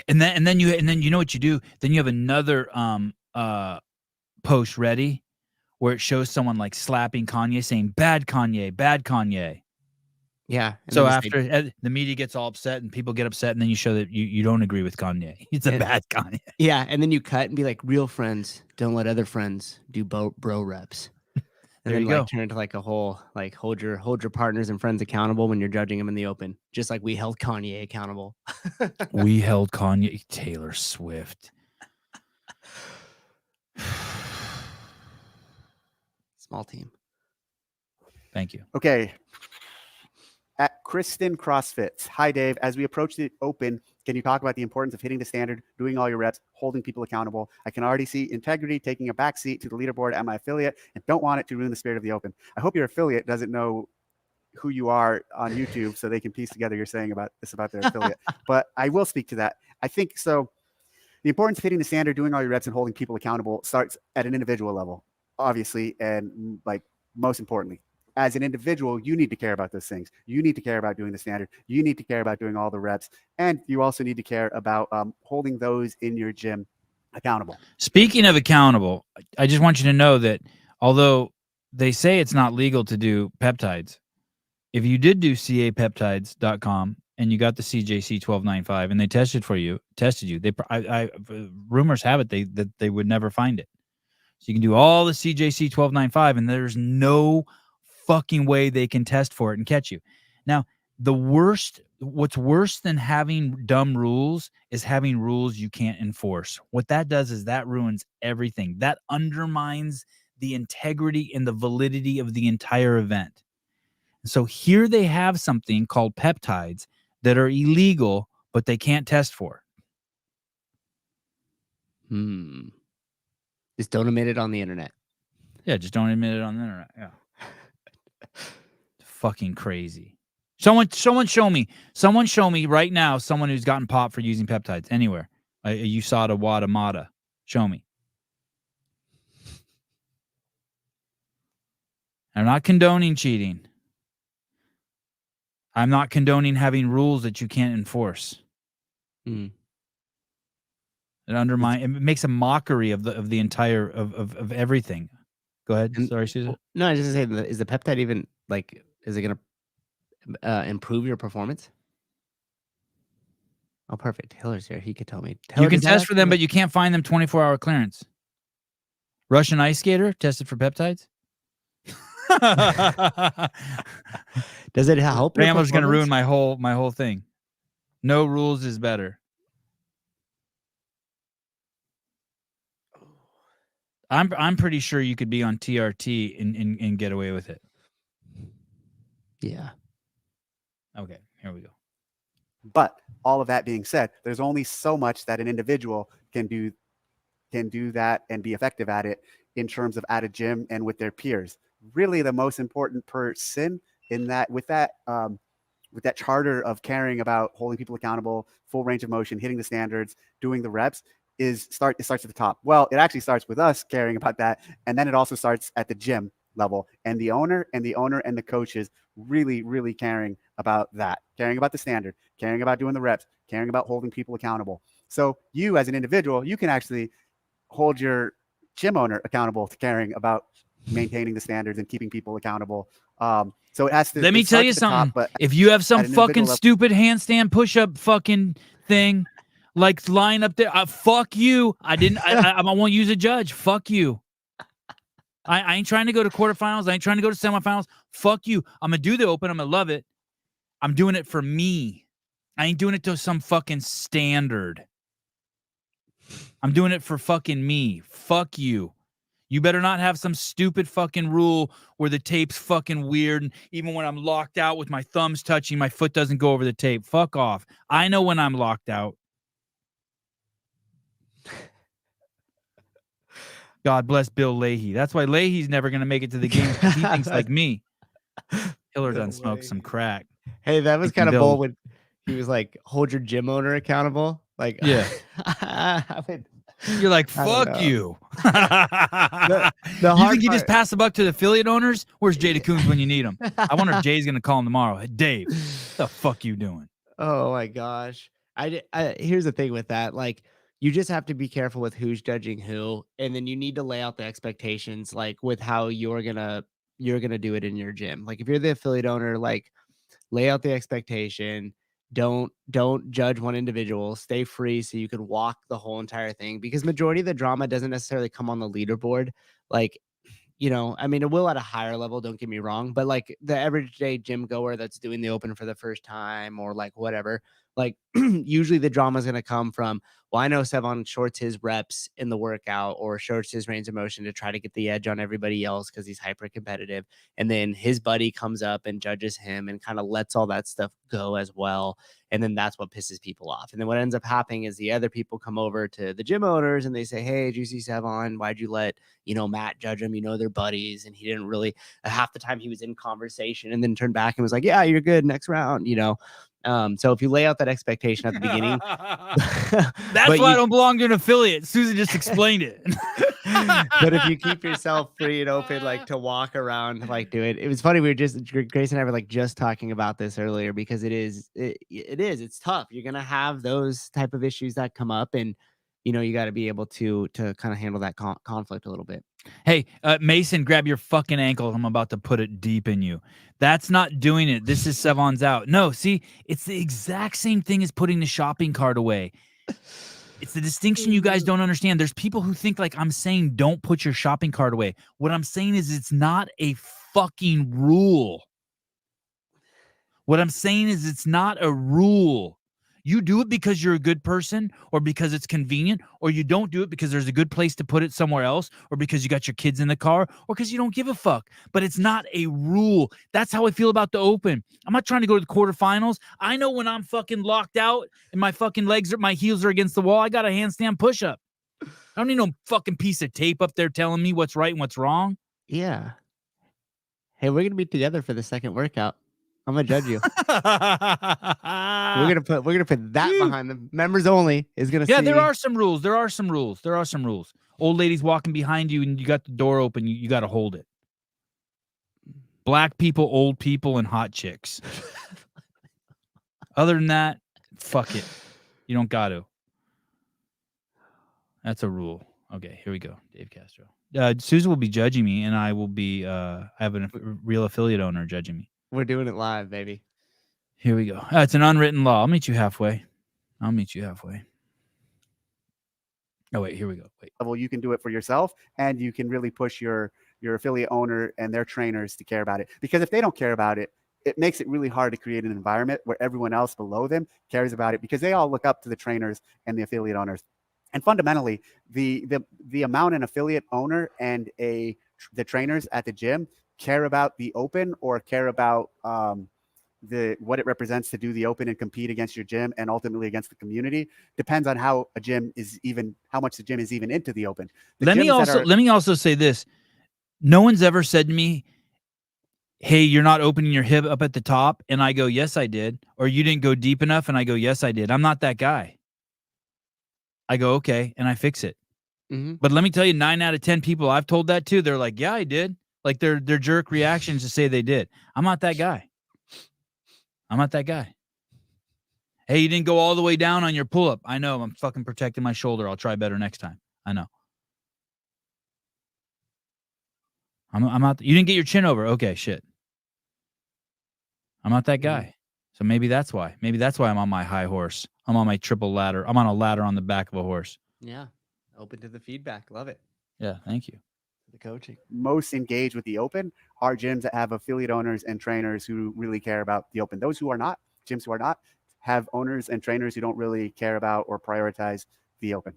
And then you know what you do? Then you have another post ready where it shows someone like slapping Kanye, saying bad Kanye. Yeah. So after the media gets all upset and people get upset, and then you show that you don't agree with Kanye. It's a bad Kanye. Yeah. And then you cut and be like, real friends don't let other friends do bro reps. And there then you go. Turn into like a whole, like hold your partners and friends accountable when you're judging them in the Open, just like we held Kanye accountable. We held Kanye, Taylor Swift. Small team. Thank you. Okay. At Kristen CrossFit. Hi, Dave. As we approach the Open, can you talk about the importance of hitting the standard, doing all your reps, holding people accountable? I can already see integrity taking a backseat to the leaderboard at my affiliate, and don't want it to ruin the spirit of the Open. I hope your affiliate doesn't know who you are on YouTube, so they can piece together you're saying about their affiliate. But I will speak to that. I think so. The importance of hitting the standard, doing all your reps, and holding people accountable starts at an individual level, obviously, and like most importantly. As an individual, you need to care about those things. You need to care about doing the standard. You need to care about doing all the reps. And you also need to care about holding those in your gym accountable. Speaking of accountable, I just want you to know that although they say it's not legal to do peptides, if you did do capeptides.com and you got the CJC 1295 and they tested you, rumors have it that they would never find it. So you can do all the CJC 1295 and there's no fucking way they can test for it and catch you. Now, what's worse than having dumb rules is having rules you can't enforce. What that does is that ruins everything. That undermines the integrity and the validity of the entire event. So here they have something called peptides that are illegal, but they can't test for. Just don't admit it on the internet. Yeah, just don't admit it on the internet. Yeah. Fucking crazy. Someone show me. Someone show me right now someone who's gotten popped for using peptides anywhere. USADA, WADA, MADA. Show me. I'm not condoning cheating. I'm not condoning having rules that you can't enforce. It makes a mockery of the entire of everything. Go ahead. Sorry, Susan. No, I was just saying, is the peptide even like, is it going to improve your performance? Oh, perfect. Hiller's here. He could tell me. You can test for them, but you can't find them 24-hour clearance. Russian ice skater tested for peptides. Does it help? Rambler's going to ruin my whole thing. No rules is better. I'm pretty sure you could be on TRT and get away with it. Yeah. Okay, here we go. But all of that being said, there's only so much that an individual can do that and be effective at it in terms of at a gym and with their peers. Really, the most important person in that with that charter of caring about holding people accountable, full range of motion, hitting the standards, doing the reps, it starts at the top. Well, it actually starts with us caring about that, and then it also starts at the gym level, and the owner and the coaches really, really caring about that, caring about the standard, caring about doing the reps, caring about holding people accountable. So you as an individual, you can actually hold your gym owner accountable to caring about maintaining the standards and keeping people accountable. So it has to. Let me tell you something. But if you have some fucking stupid handstand push-up fucking thing, like lying up there, fuck you. I won't use a judge. Fuck you. I ain't trying to go to quarterfinals. I ain't trying to go to semifinals. Fuck you. I'm going to do the open. I'm going to love it. I'm doing it for me. I ain't doing it to some fucking standard. I'm doing it for fucking me. Fuck you. You better not have some stupid fucking rule where the tape's fucking weird. And even when I'm locked out with my thumbs touching, my foot doesn't go over the tape. Fuck off. I know when I'm locked out. God bless Bill Leahy. That's why Leahy's never going to make it to the game because he thinks like me. Hiller done smoked some crack. Hey, that was kind of bold when he was like, hold your gym owner accountable. Like, yeah. You're like, fuck you. The you think you just pass the buck to the affiliate owners? Where's Jay DeCoons when you need him? I wonder if Jay's going to call him tomorrow. Hey, Dave, what the fuck you doing? Oh, my gosh. Here's the thing with that. Like, you just have to be careful with who's judging who. And then you need to lay out the expectations, like with how you're going to do it in your gym. Like if you're the affiliate owner, like lay out the expectation. Don't judge one individual. Stay free so you can walk the whole entire thing, because majority of the drama doesn't necessarily come on the leaderboard. Like, you know, I mean, it will at a higher level, don't get me wrong, but like the everyday gym goer that's doing the open for the first time or like whatever, like usually the drama is going to come from, well, I know Sevan shorts his reps in the workout or shorts his range of motion to try to get the edge on everybody else because he's hyper competitive. And then his buddy comes up and judges him and kind of lets all that stuff go as well. And then that's what pisses people off. And then what ends up happening is the other people come over to the gym owners and they say, hey, did you see Sevan? Why'd you let, Matt judge him? They're buddies. And he didn't really, half the time he was in conversation and then turned back and was like, yeah, you're good. Next round, So if you lay out that expectation at the beginning, that's why I don't belong to an affiliate. Susan just explained it. But if you keep yourself free and open, like to walk around, like do it. It was funny. Grace and I were like just talking about this earlier because it's tough. You're going to have those type of issues that come up, and you got to be able to kind of handle that conflict a little bit. Hey, Mason, grab your fucking ankle. I'm about to put it deep in you. That's not doing it. This is Sevan's out. No, see, it's the exact same thing as putting the shopping cart away. It's the distinction you guys don't understand. There's people who think like I'm saying don't put your shopping cart away. What I'm saying is it's not a fucking rule. What I'm saying is it's not a rule. You do it because you're a good person or because it's convenient, or you don't do it because there's a good place to put it somewhere else, or because you got your kids in the car, or because you don't give a fuck. But it's not a rule. That's how I feel about the Open. I'm not trying to go to the quarterfinals. I know when I'm fucking locked out and my fucking my heels are against the wall, I got a handstand push-up. I don't need no fucking piece of tape up there telling me what's right and what's wrong. Yeah. Hey, we're gonna be together for the second workout. I'm gonna judge you. We're gonna put that behind the members only is gonna. Yeah, see. there are some rules. There are some rules. Old ladies walking behind you and you got the door open. You got to hold it. Black people, old people, and hot chicks. Other than that, fuck it. You don't got to. That's a rule. Okay, here we go. Dave Castro. Susan will be judging me, and I will be. I have a real affiliate owner judging me. We're doing it live, baby. Here we go. It's an unwritten law. I'll meet you halfway. Oh, wait. Here we go. Wait. Level, you can do it for yourself, and you can really push your affiliate owner and their trainers to care about it. Because if they don't care about it, it makes it really hard to create an environment where everyone else below them cares about it, because they all look up to the trainers and the affiliate owners. And fundamentally, the amount an affiliate owner and the trainers at the gym care about the Open, or care about what it represents to do the Open and compete against your gym and ultimately against the community, depends on how much the gym is even into the Open. Let me also say this. No one's ever said to me, hey, you're not opening your hip up at the top. And I go, yes, I did. Or you didn't go deep enough. And I go, yes, I did. I'm not that guy. I go, okay. And I fix it. Mm-hmm. But let me tell you, 9 out of 10 people I've told that to, they're like, yeah, I did. Like their jerk reactions to say they did. I'm not that guy. Hey, you didn't go all the way down on your pull-up. I know. I'm fucking protecting my shoulder. I'll try better next time. I know. I'm not. You didn't get your chin over. Okay, shit. I'm not that guy. So maybe that's why. I'm on my high horse. I'm on my triple ladder. I'm on a ladder on the back of a horse. Yeah. Open to the feedback. Love it. Yeah, thank you. The coaching. Most engaged with the Open are gyms that have affiliate owners and trainers who really care about the Open. Those who are not, gyms who are not, have owners and trainers who don't really care about or prioritize the Open.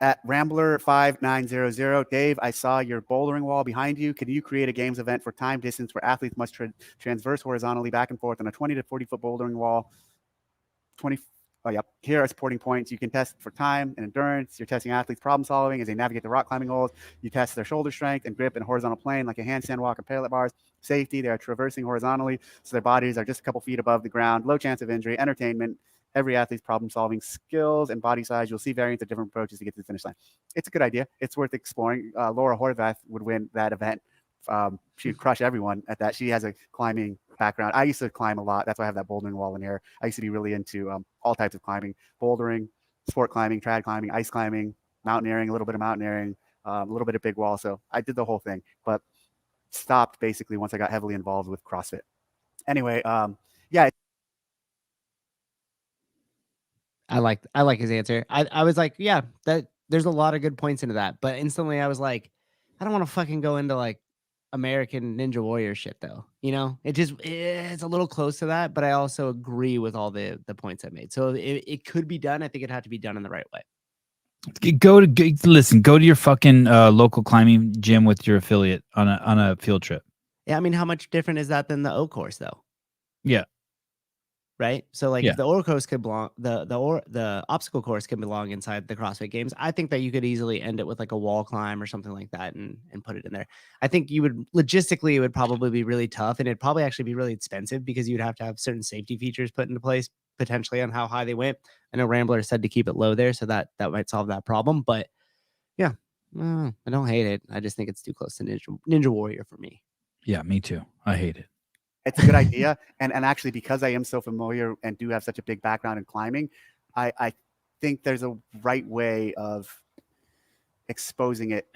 At Rambler5900, Dave, I saw your bouldering wall behind you. Can you create a games event for time distance where athletes must transverse horizontally back and forth on a 20 to 40 foot bouldering wall? Here are supporting points. You can test for time and endurance. You're testing athletes' problem solving as they navigate the rock climbing holes. You test their shoulder strength and grip in a horizontal plane like a handstand walk and parallel bars. Safety, they are traversing horizontally, so their bodies are just a couple feet above the ground. Low chance of injury. Entertainment. Every athlete's problem-solving skills and body size. You'll see variants of different approaches to get to the finish line. It's a good idea. It's worth exploring. Laura Horvath would win that event. She'd crush everyone at that. She has a climbing background. I used to climb a lot. That's why I have that bouldering wall in here. I used to be really into all types of climbing: bouldering, sport climbing, trad climbing, ice climbing, mountaineering, a little bit of mountaineering, a little bit of big wall. So I did the whole thing, but stopped basically once I got heavily involved with CrossFit. Anyway, yeah. I like his answer. I was like, yeah, that there's a lot of good points into that, but instantly I was like, I don't want to fucking go into like American Ninja Warrior shit though. You know, it's a little close to that, but I also agree with all the points I made. So it could be done. I think it had to be done in the right way. Go to your fucking local climbing gym with your affiliate on a field trip. Yeah, I mean, how much different is that than the O course though? Yeah. Right. So like if the O course could belong, the obstacle course can belong inside the CrossFit Games. I think that you could easily end it with like a wall climb or something like that and put it in there. I think you would logistically, it would probably be really tough, and it'd probably actually be really expensive because you'd have to have certain safety features put into place potentially on how high they went. I know Rambler said to keep it low there, so that might solve that problem. But yeah, I don't hate it. I just think it's too close to Ninja Warrior for me. Yeah, me too. I hate it. It's a good idea. And actually, because I am so familiar and do have such a big background in climbing, I think there's a right way of exposing it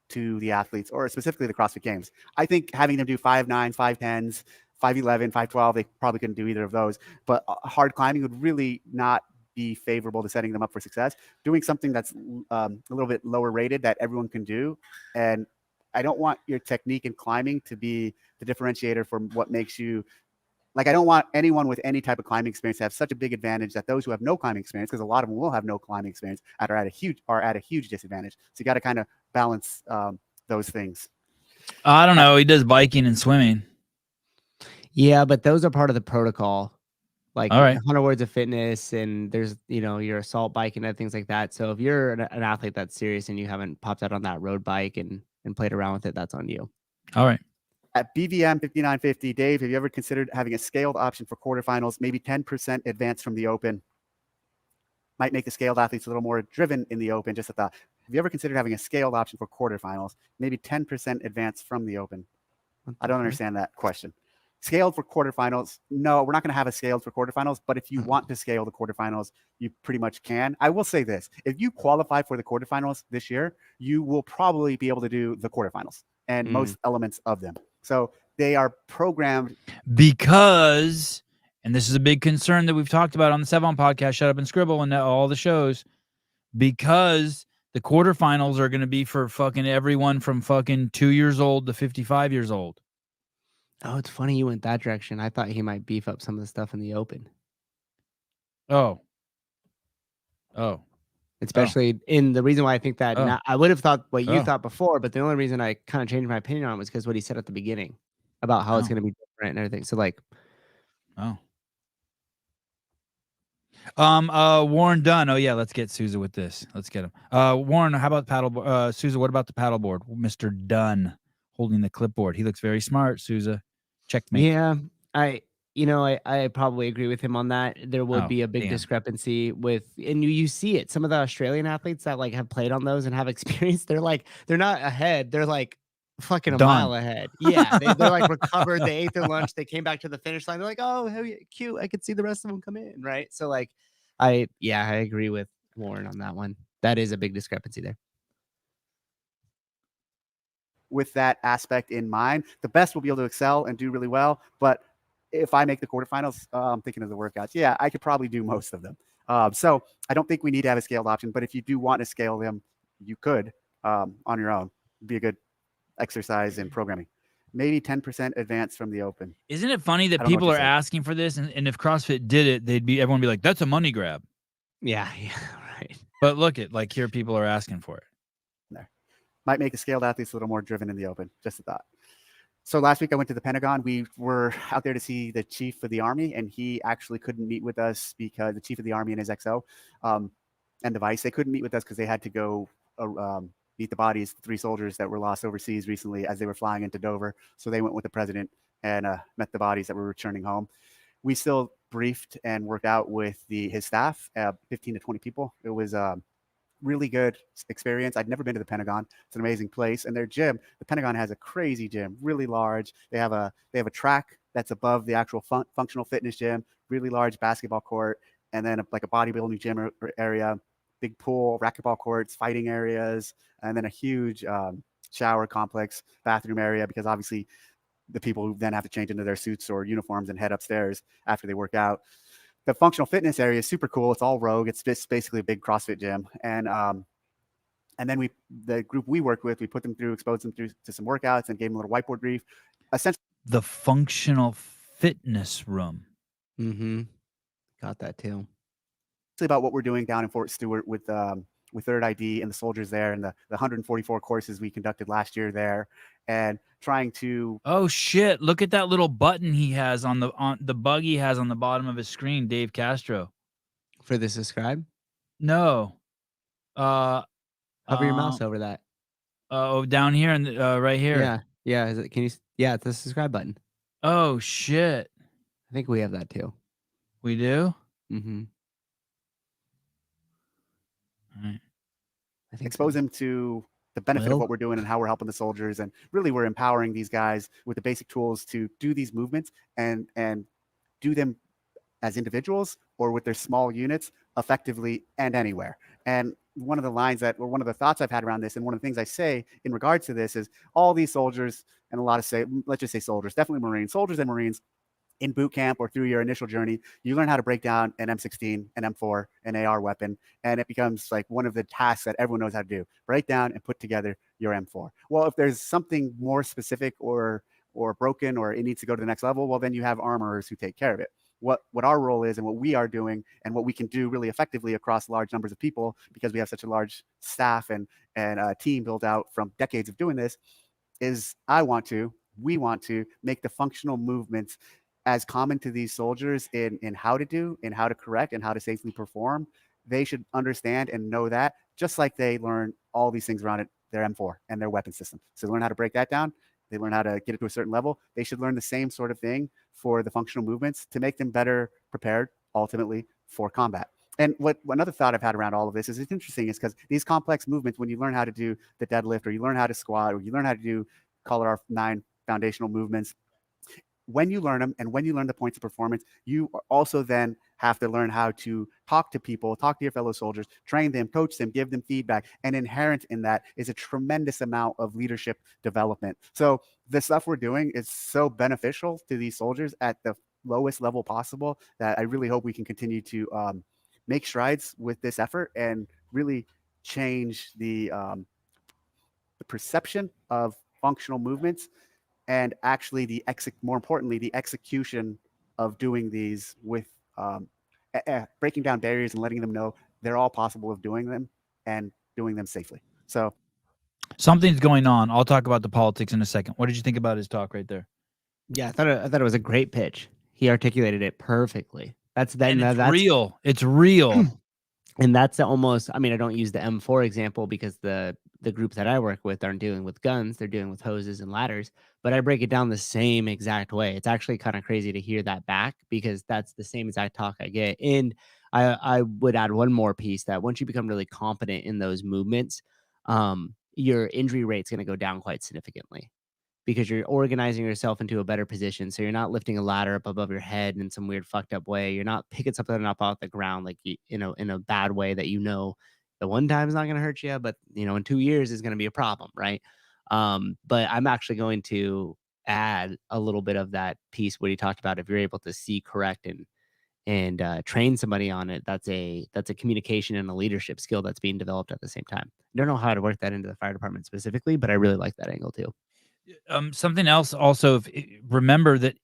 to the athletes, or specifically the CrossFit Games. I think having them do 5.9s, 5.10s, 5.11, 5.12, they probably couldn't do either of those. But hard climbing would really not be favorable to setting them up for success. Doing something that's a little bit lower rated that everyone can do. And I don't want your technique in climbing to be the differentiator for what makes you like, I don't want anyone with any type of climbing experience to have such a big advantage that those who have no climbing experience, because a lot of them will have no climbing experience, are at a huge disadvantage. So you got to kind of balance those things. I don't know. He does biking and swimming. Yeah, but those are part of the protocol. Like All right. 100 words of fitness, and there's, your assault bike and other things like that. So if you're an athlete that's serious and you haven't popped out on that road bike and played around with it, that's on you. All right. At BVM 5950, Dave, have you ever considered having a scaled option for quarterfinals, maybe 10% advance from the open? Might make the scaled athletes a little more driven in the open, just a thought. Have you ever considered having a scaled option for quarterfinals, maybe 10% advance from the open? I don't understand that question. Scaled for quarterfinals? No, we're not going to have a scaled for quarterfinals, but if you want to scale the quarterfinals, you pretty much can. I will say this. If you qualify for the quarterfinals this year, you will probably be able to do the quarterfinals and most elements of them. So they are programmed. Because, and this is a big concern that we've talked about on the Sevan Podcast, Shut Up and Scribble, and all the shows, because the quarterfinals are going to be for fucking everyone from fucking 2 years old to 55 years old. Oh, it's funny you went that direction. I thought he might beef up some of the stuff in the open. Oh. Especially in the reason why I think that now, I would have thought what you thought before, but the only reason I kind of changed my opinion on it was because what he said at the beginning about how it's going to be different and everything. So like, Warren Dunn. Oh yeah, let's get Souza with this. Let's get him. Warren, how about paddleboard? Souza, what about the paddleboard? Mr. Dunn holding the clipboard. He looks very smart, Souza. Checkmate. Yeah, I probably agree with him on that. There would be a big discrepancy with, and you see it. Some of the Australian athletes that like have played on those and have experience, they're not ahead. They're like fucking a mile ahead. Yeah, they're like recovered. They ate their lunch. They came back to the finish line. They're like, oh, hell yeah, cute. I could see the rest of them come in, right? So like, I agree with Warren on that one. That is a big discrepancy there. With that aspect in mind, the best will be able to excel and do really well. But if I make the quarterfinals, I'm thinking of the workouts. Yeah, I could probably do most of them. So I don't think we need to have a scaled option. But if you do want to scale them, you could on your own. It'd be a good exercise in programming. Maybe 10% advance from the open. Isn't it funny that people are asking for this, and if CrossFit did it, everyone would be like, "That's a money grab." Yeah, right. But look at like here, people are asking for it. There might make the scaled athletes a little more driven in the open. Just a thought. So last week I went to the Pentagon. We were out there to see the chief of the Army, and he actually couldn't meet with us because the chief of the Army and his XO and the Vice, they couldn't meet with us because they had to go meet the bodies, 3 soldiers that were lost overseas recently as they were flying into Dover. So they went with the president and met the bodies that were returning home. We still briefed and worked out with his staff, 15 to 20 people. It was really good experience. I'd never been to the Pentagon. It's an amazing place. And their gym, the Pentagon has a crazy gym, really large. They have a track that's above the actual functional fitness gym, really large basketball court, and then like a bodybuilding gym area, big pool, racquetball courts, fighting areas, and then a huge shower complex, bathroom area, because obviously the people who then have to change into their suits or uniforms and head upstairs after they work out. The functional fitness area is super cool. It's all rogue. It's just basically a big CrossFit gym. And then the group we worked with, we put them through, exposed them through to some workouts and gave them a little whiteboard brief. Essentially, the functional fitness room. Got that too. About what we're doing down in Fort Stewart with Third ID and the soldiers there, and the 144 courses we conducted last year there, and trying to. Oh shit! Look at that little button he has on the bug he has on the bottom of his screen, Dave Castro. For the subscribe? No. Hover your mouse over that. Oh, down here and right here. Yeah. Is it? Can you? Yeah, it's the subscribe button. Oh shit! I think we have that too. We do. Mm-hmm. Right. I think expose them to the benefit of what we're doing and how we're helping the soldiers, and really we're empowering these guys with the basic tools to do these movements and do them as individuals or with their small units effectively and anywhere. And one of the lines that, or one of the thoughts I've had around this, and one of the things I say in regards to this is all these soldiers, and let's just say soldiers, definitely Marines, soldiers and Marines, in boot camp or through your initial journey, you learn how to break down an M16, an M4, an AR weapon, and it becomes like one of the tasks that everyone knows how to do: break down and put together your M4. Well, if there's something more specific or or broken or it needs to go to the next level, well, then you have armorers who take care of it. What our role is and what we are doing and what we can do really effectively across large numbers of people, because we have such a large staff and team built out from decades of doing this, is we want to make the functional movements as common to these soldiers in how to do, in how to correct, and how to safely perform. They should understand and know that, just like they learn all these things around it, their M4 and their weapon system. So they learn how to break that down. They learn how to get it to a certain level. They should learn the same sort of thing for the functional movements to make them better prepared ultimately for combat. And another thought I've had around all of this is it's interesting is because these complex movements, when you learn how to do the deadlift or you learn how to squat or you learn how to do, call it our 9 foundational movements, when you learn them and when you learn the points of performance, you also then have to learn how to talk to people, talk to your fellow soldiers, train them, coach them, give them feedback. And inherent in that is a tremendous amount of leadership development. So the stuff we're doing is so beneficial to these soldiers at the lowest level possible that I really hope we can continue to make strides with this effort and really change the perception of functional movements and actually more importantly, the execution of doing these with breaking down barriers and letting them know they're all possible of doing them and doing them safely. So something's going on. I'll talk about the politics in a second. What did you think about his talk right there? Yeah, I thought it was a great pitch. He articulated it perfectly. That's real. It's real. And that's almost, I mean, I don't use the M4 example because the group that I work with aren't dealing with guns. They're dealing with hoses and ladders, but I break it down the same exact way. It's actually kind of crazy to hear that back because that's the same exact talk I get. And I would add one more piece that once you become really competent in those movements, your injury rate's going to go down quite significantly because you're organizing yourself into a better position. So you're not lifting a ladder up above your head in some weird fucked up way. You're not picking something up off the ground like in a bad way that the one time is not going to hurt you, but in 2 years is going to be a problem, right? But I'm actually going to add a little bit of that piece what he talked about. If you're able to see, correct, and train somebody on it, that's a communication and a leadership skill that's being developed at the same time. I don't know how to work that into the fire department specifically, but I really like that angle too. Something else also, remember that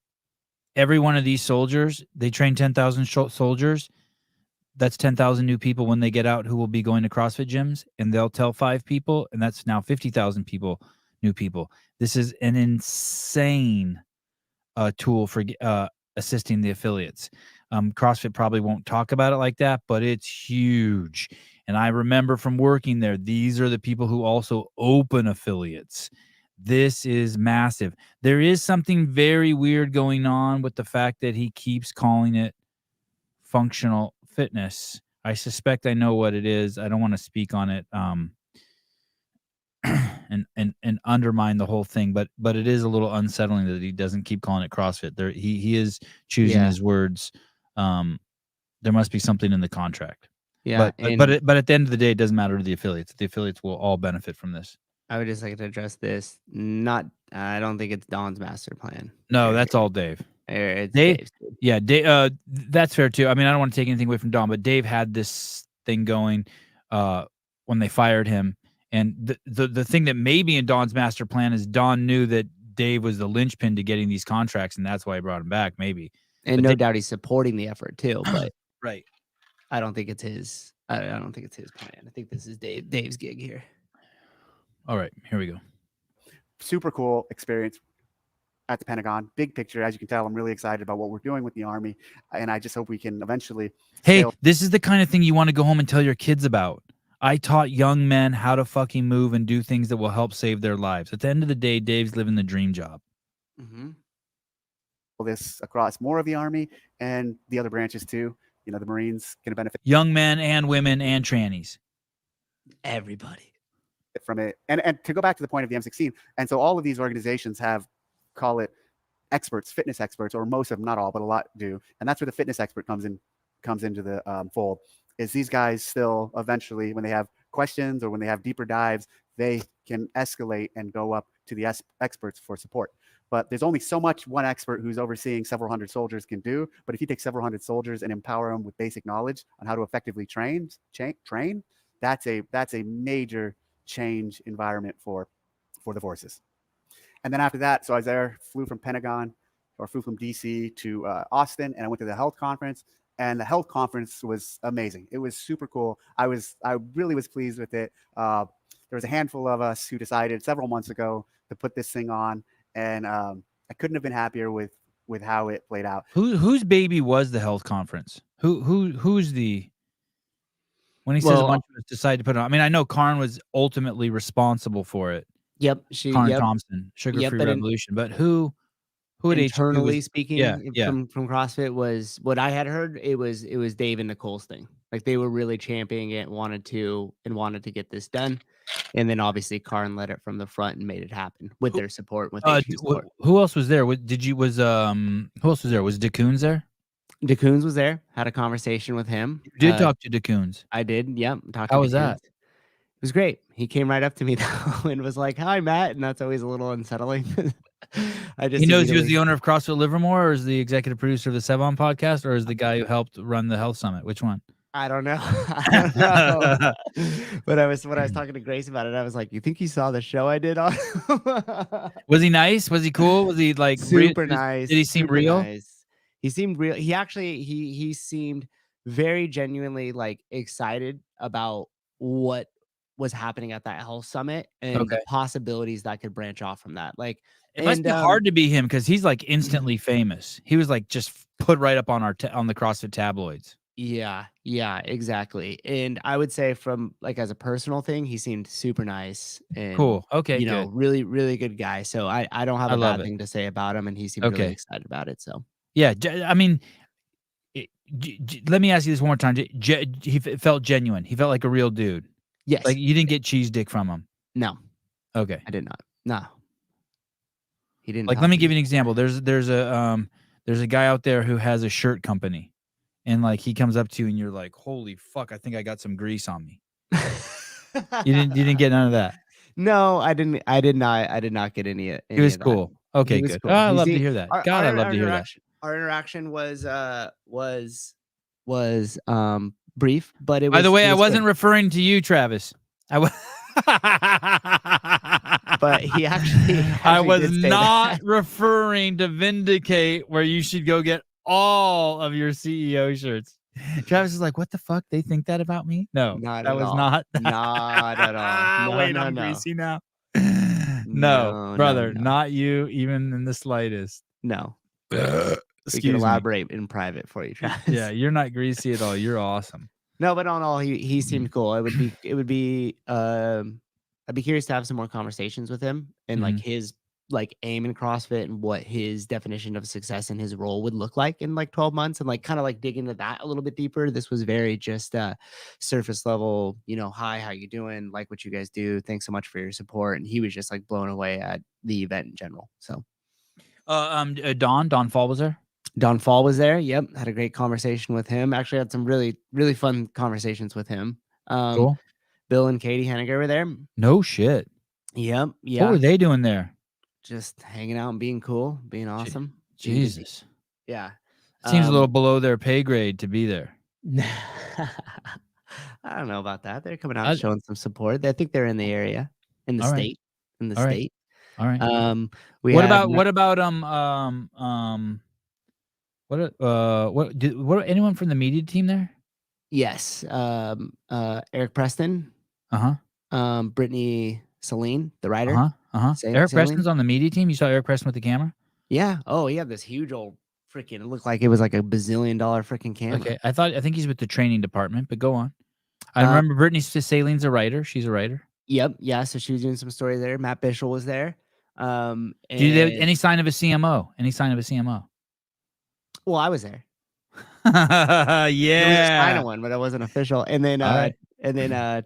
every one of these soldiers, they train 10,000 soldiers. That's 10,000 new people when they get out who will be going to CrossFit gyms, and they'll tell 5 people, and that's now 50,000 new people. This is an insane tool for assisting the affiliates. CrossFit probably won't talk about it like that, but it's huge. And I remember from working there, these are the people who also open affiliates. This is massive. There is something very weird going on with the fact that he keeps calling it functional fitness. I suspect I know what it is. I don't want to speak on it and undermine the whole thing, but it is a little unsettling that he doesn't keep calling it CrossFit. There he is choosing his words. There must be something in the contract. Yeah, but at the end of the day, it doesn't matter to the affiliates. The affiliates will all benefit from this. I would just like to address this. I don't think it's Don's master plan. No, that's all Dave. It's Dave. Yeah, Dave. That's fair too. I mean, I don't want to take anything away from Don, but Dave had this thing going when they fired him. And the thing that may be in Don's master plan is Don knew that Dave was the linchpin to getting these contracts, and that's why he brought him back, maybe. And no doubt he's supporting the effort too. But right, I don't think it's his. I don't think it's his plan. I think this is Dave's gig here. All right, here we go. Super cool experience at the Pentagon. Big picture, as you can tell, I'm really excited about what we're doing with the Army, and I just hope we can eventually. This is the kind of thing you want to go home and tell your kids about. I taught young men how to fucking move and do things that will help save their lives. At the end of the day, Dave's living the dream job. Mm-hmm. This across more of the Army and the other branches too. The Marines can benefit. Young men and women and trannies. Everybody. From it. And to go back to the point of the M16, and so all of these organizations have, call it experts, fitness experts, or most of them, not all, but a lot do. And that's where the fitness expert comes into the fold. Is these guys still eventually, when they have questions or when they have deeper dives, they can escalate and go up to the experts for support. But there's only so much one expert who's overseeing several hundred soldiers can do. But if you take several hundred soldiers and empower them with basic knowledge on how to effectively train, that's a major change environment for the forces. And then after that, so I was there, flew from DC to Austin, and I went to the health conference. And the health conference was amazing. It was super cool. I really was pleased with it. There was a handful of us who decided several months ago to put this thing on, and I couldn't have been happier with how it played out. Whose baby was the health conference? Who's the when he says a bunch of us decided to put it on? I mean, I know Karn was ultimately responsible for it. Yep, Karn Thompson, Sugar Free Revolution. But who at internally HQ speaking, yeah. from CrossFit was what I had heard. It was Dave and Nicole's thing. Like they were really championing it and wanted to get this done. And then obviously Karn led it from the front and made it happen with their support. Who else was there? Who else was there? Was DeCoons there? DeCoons was there. Had a conversation with him. You did talk to DeCoons. I did. Yep. How was that? It was great. He came right up to me though and was like, "Hi, Matt," and that's always a little unsettling. He knows he was the owner of CrossFit Livermore, or is the executive producer of the Sevan Podcast, or is the guy who helped run the Health Summit? Which one? I don't know. I don't know. But when I was talking to Grace about it, I was like, "You think he saw the show I did on?" Was he nice? Was he cool? Was he like super nice? Did he seem real? Nice. He seemed real. He actually he seemed very genuinely like excited about what was happening at that health summit and the possibilities that could branch off from that. Like it must be hard to be him because he's like instantly famous. He was like just put right up on on the CrossFit tabloids. Yeah, exactly. And I would say from like as a personal thing, he seemed super nice and cool. Okay, you know, really, really good guy. So I don't have a bad thing to say about him, and he seemed really excited about it. So yeah, I mean, let me ask you this one more time. He felt genuine. He felt like a real dude. Yes. Like you didn't get cheese dick from him. No. Okay. I did not. No. He didn't. Like, let me give you an example. There's a guy out there who has a shirt company, and like he comes up to you and you're like, "Holy fuck, I think I got some grease on me." You didn't get none of that. No, I didn't. I did not get any. He was cool. Okay, good. Cool. Oh, I love to hear that. God, I love to hear that. Our interaction was brief, but it was. By the way, I wasn't referring to you, Travis. But he actually I was not referring to Vindicate, where you should go get all of your CEO shirts. Travis is like, what the fuck? They think that about me? No, not that was all. Not at all. No, wait, I'm greasy now. No, brother, not you, even in the slightest. No. We can elaborate in private for you, Travis. Yeah, you're not greasy at all. You're awesome. No, but on all, he seemed cool. It would be I'd be curious to have some more conversations with him and like his like aim in CrossFit and what his definition of success and his role would look like in like 12 months and like kind of like dig into that a little bit deeper. This was very just surface level, you know, hi, how you doing? Like what you guys do. Thanks so much for your support. And he was just like blown away at the event in general. So Don Fall was there? Don Fall was there. Yep. Had a great conversation with him. Actually had some really, really fun conversations with him. Cool. Bill and Katie Henniger were there. No shit. Yep. Yeah. What were they doing there? Just hanging out and being cool, being awesome. Jesus. Yeah. Seems a little below their pay grade to be there. I don't know about that. They're coming out showing some support. I think they're in the area, in the state. In the state. All right. What anyone from the media team there? Yes. Eric Preston. Brittany Celine, the writer. Eric Preston's on the media team. You saw Eric Preston with the camera? Yeah. Oh, he had this huge old freaking. It looked like it was like $1 bazillion freaking camera. Okay. I think he's with the training department, but go on. I remember Brittany Celine's a writer. She's a writer. Yep. Yeah. So she was doing some story there. Matt Bishel was there. Do you have any sign of a CMO? Any sign of a CMO? Well, I was there. Yeah. There was a sign of one, but it wasn't official. And then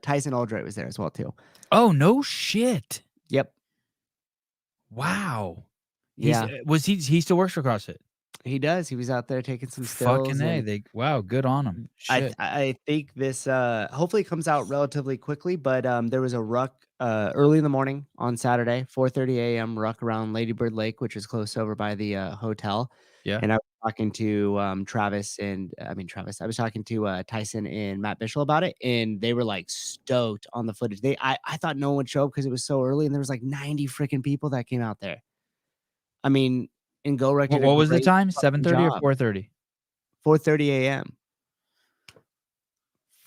Tyson Aldrich was there as well too. Oh, no shit. Yep. Wow. Yeah. He still works for CrossFit? He does. He was out there taking some stills. Fucking A. Wow, good on him. Shit. I think this hopefully comes out relatively quickly, but there was a ruck early in the morning on Saturday, 4:30 a.m. ruck around Lady Bird Lake, which is close over by the hotel. Yeah. And I was talking to I was talking to Tyson and Matt Bishel about it, and they were like stoked on the footage. I thought no one would show up because it was so early, and there was like 90 freaking people that came out there. I mean, and GoRuck did What a was the great time? fucking 7:30 job. or 4:30? 4:30 a.m.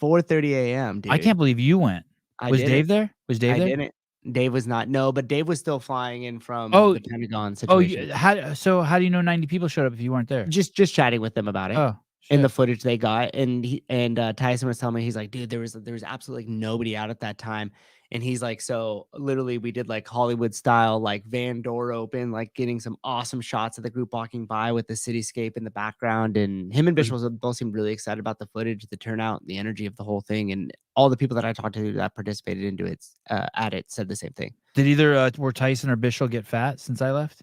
4:30 a.m. Dude, I can't believe you went. Was did Dave it. there? Was Dave I there? didn't. Dave was not. No, but Dave was still flying in from Oh, the Pentagon Oh, situation. how do you know 90 people showed up if you weren't there? Just chatting with them about it. Oh, in the shit. footage they got, and Tyson was telling me, he's like, dude, there was absolutely nobody out at that time, and he's like, so literally we did like Hollywood style, like van door open, like getting some awesome shots of the group walking by with the cityscape in the background, and him and Bishop both seemed really excited about the footage, the turnout, the energy of the whole thing, and all the people that I talked to that participated into it at it said the same thing. Did either were Tyson or Bishop get fat since I left?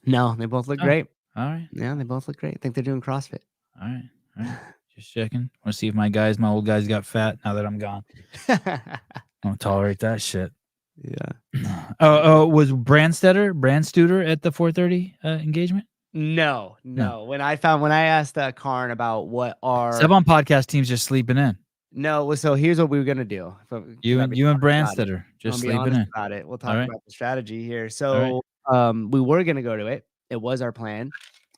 No, they both look Oh, great. All right, Yeah, they both look great. I think they're doing CrossFit. all right. Just checking. Want to see if my old guys got fat now that I'm gone. I don't tolerate that shit. Yeah. Oh, was Brandstuder at the 4:30 engagement? No. When I asked Karn about what our Sevan Podcast team's just sleeping in. No, so here's what we were gonna do. You and Brandstuder just I'll be sleeping honest in. about it. We'll talk All right. about the strategy here. All right. So we were gonna go to it. It was our plan.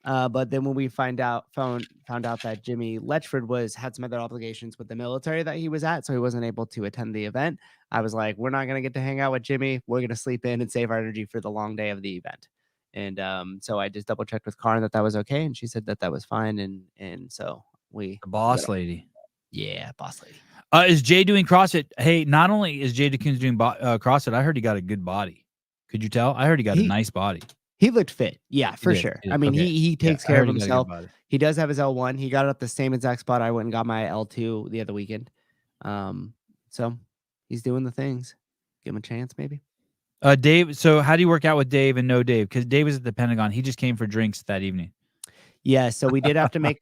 But then when we found out that Jimmy Letchford had some other obligations with the military that he was at, so he wasn't able to attend the event. I was like, we're not gonna get to hang out with Jimmy. We're gonna sleep in and save our energy for the long day of the event. And so I just double checked with Karn that was okay, and she said that was fine. And so The boss lady. Yeah, boss lady. Is Jay doing CrossFit? Hey, not only is Jay DeCoons doing CrossFit, I heard he got a good body. Could you tell? I heard he got a nice body. He looked fit. Yeah, for sure. I mean, okay. he takes care of himself. He, he does have his L1. He got it up the same exact spot I went and got my L2 the other weekend. So he's doing the things. Give him a chance, maybe. Dave, so how do you work out with Dave and no Dave? Because Dave was at the Pentagon. He just came for drinks that evening. Yeah, so we did have to make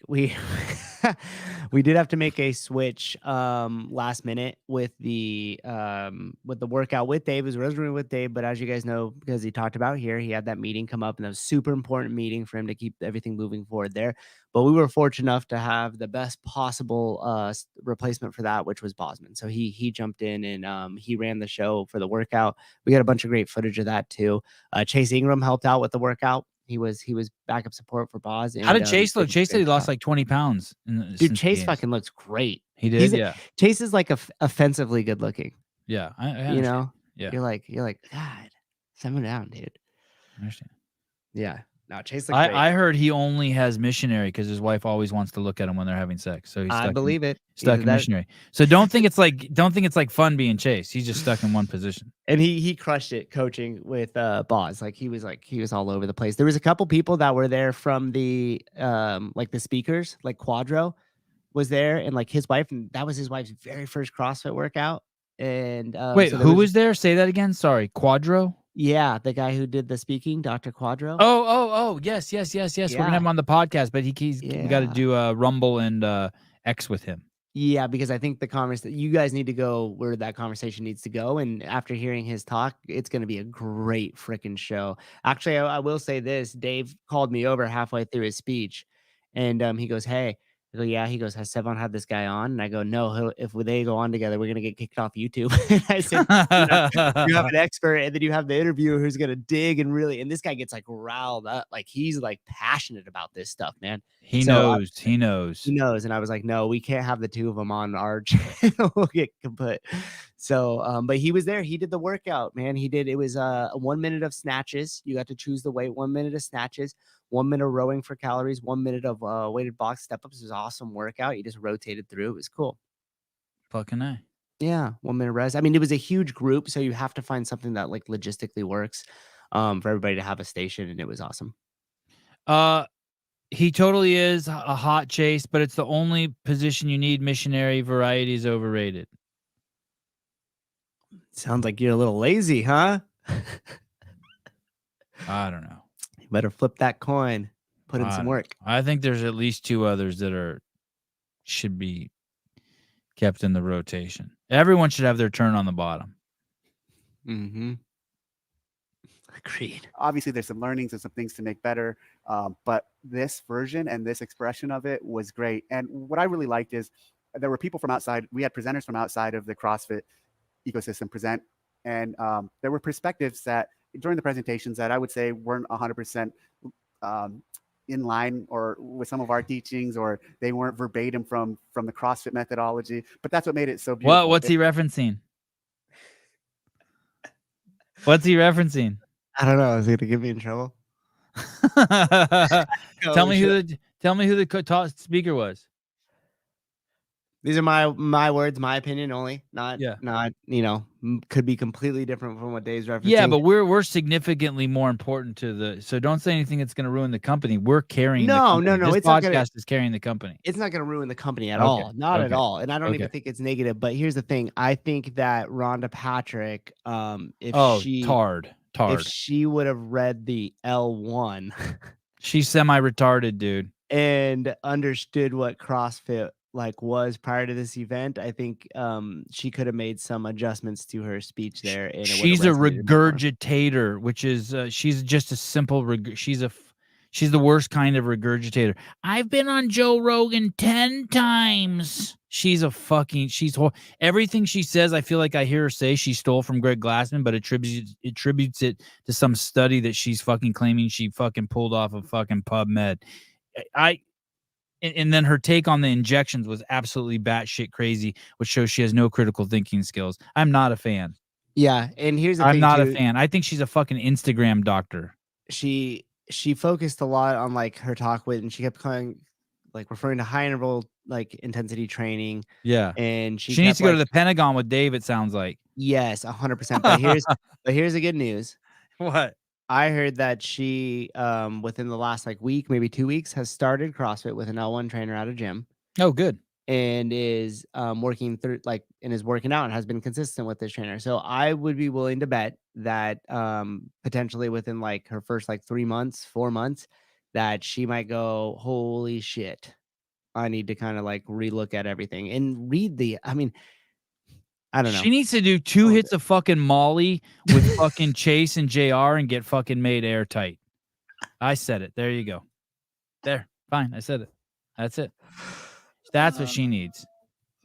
we did have to make a switch last minute with the workout with Dave. It was originally with Dave, but as you guys know, because he talked about here, he had that meeting come up, and that was a super important meeting for him to keep everything moving forward there. But we were fortunate enough to have the best possible replacement for that, which was Bosman. So he jumped in and he ran the show for the workout. We got a bunch of great footage of that too. Chase Ingram helped out with the workout. He was backup support for Boz. How did Chase look? Chase said he lost like 20 pounds. Dude, Chase fucking looks great. He did, yeah. Chase is like offensively good looking. Yeah, I you know, yeah. You're like, God, simmer down, dude. I understand. Yeah, no, Chase looks great. I heard he only has missionary because his wife always wants to look at him when they're having sex. So he's stuck. I believe it. Stuck in missionary. So don't think it's like fun being Chase. He's just stuck in one position. And he crushed it coaching with Boz. He was all over the place. There was a couple people that were there from the the speakers, like Quadro was there, and like his wife, and that was his wife's very first CrossFit workout. And wait, so who was there? Say that again. Sorry, Quadro. Yeah, the guy who did the speaking, Dr. Quadro. Oh, yes. Yeah. We're gonna have him on the podcast, but we got to do Rumble and X with him. Yeah, because I think the conversation, you guys need to go where that conversation needs to go. And after hearing his talk, it's going to be a great freaking show. Actually, I will say this. Dave called me over halfway through his speech, and he goes, hey, I go, yeah. He goes, has Sevan had this guy on? And I go, no, if they go on together, we're going to get kicked off YouTube. And I said, you have an expert, and then you have the interviewer who's going to dig and really, and this guy gets like riled up. Like he's like passionate about this stuff, man. He knows. And I was like, no, we can't have the two of them on our channel. We'll get kaput. So, but he was there. He did the workout, man. It was 1 minute of snatches. You got to choose the weight, 1 minute of snatches, 1 minute of rowing for calories, 1 minute of weighted box step-ups. It was an awesome workout. You just rotated through. It was cool. Fucking A. Yeah, 1 minute rest. I mean, it was a huge group, so you have to find something that like logistically works for everybody to have a station, and it was awesome. He totally is a hot Chase, but it's the only position you need. Missionary variety is overrated. Sounds like you're a little lazy, huh? I don't know. You better flip that coin. Put in some work. I think there's at least two others that should be kept in the rotation. Everyone should have their turn on the bottom. Mm-hmm. Agreed. Obviously, there's some learnings and some things to make better, but this version and this expression of it was great. And what I really liked is there were people from outside. We had presenters from outside of the CrossFit ecosystem present, and there were perspectives that during the presentations that I would say weren't 100% in line or with some of our teachings, or they weren't verbatim from the CrossFit methodology. But that's what made it so beautiful. What's he referencing? What's he referencing? I don't know. Is he gonna get me in trouble? Tell me who the speaker was. These are my words, my opinion only. Not could be completely different from what Dave's referencing. Yeah, but we're significantly more important to the. So don't say anything that's going to ruin the company. We're carrying. No. This it's podcast is carrying the company. It's not going to ruin the company at all. Not at all. And I don't even think it's negative. But here's the thing. I think that Rhonda Patrick, if she would have read the L1, she's semi-retarded, dude, and understood what CrossFit was prior to this event, I think she could have made some adjustments to her speech there. And she's a regurgitator, which is she's just a simple she's the worst kind of regurgitator. I've been on Joe Rogan 10 times. She's everything she says, I feel like I hear her say she stole from Greg Glassman, but attributes it to some study that she's fucking claiming she fucking pulled off of fucking PubMed. And then her take on the injections was absolutely batshit crazy, which shows she has no critical thinking skills. I'm not a fan. Yeah, and here's the thing. I'm not a fan. I think she's a fucking Instagram doctor. She focused a lot on her talk with, and she kept referring to high interval intensity training. Yeah, and she needs to go to the Pentagon with Dave. It sounds like. Yes, 100%. But here's the good news. What? I heard that she, within the last week, maybe 2 weeks, has started CrossFit with an L1 trainer at a gym. Oh, good. And is working through and is working out and has been consistent with this trainer. So I would be willing to bet that potentially within her first 3 months, 4 months, that she might go, holy shit, I need to kind of relook at everything and read I don't know. She needs to do 2 hits of fucking Molly with fucking Chase and JR and get fucking made airtight. I said it. There you go. There. Fine. I said it. That's it. That's what she needs.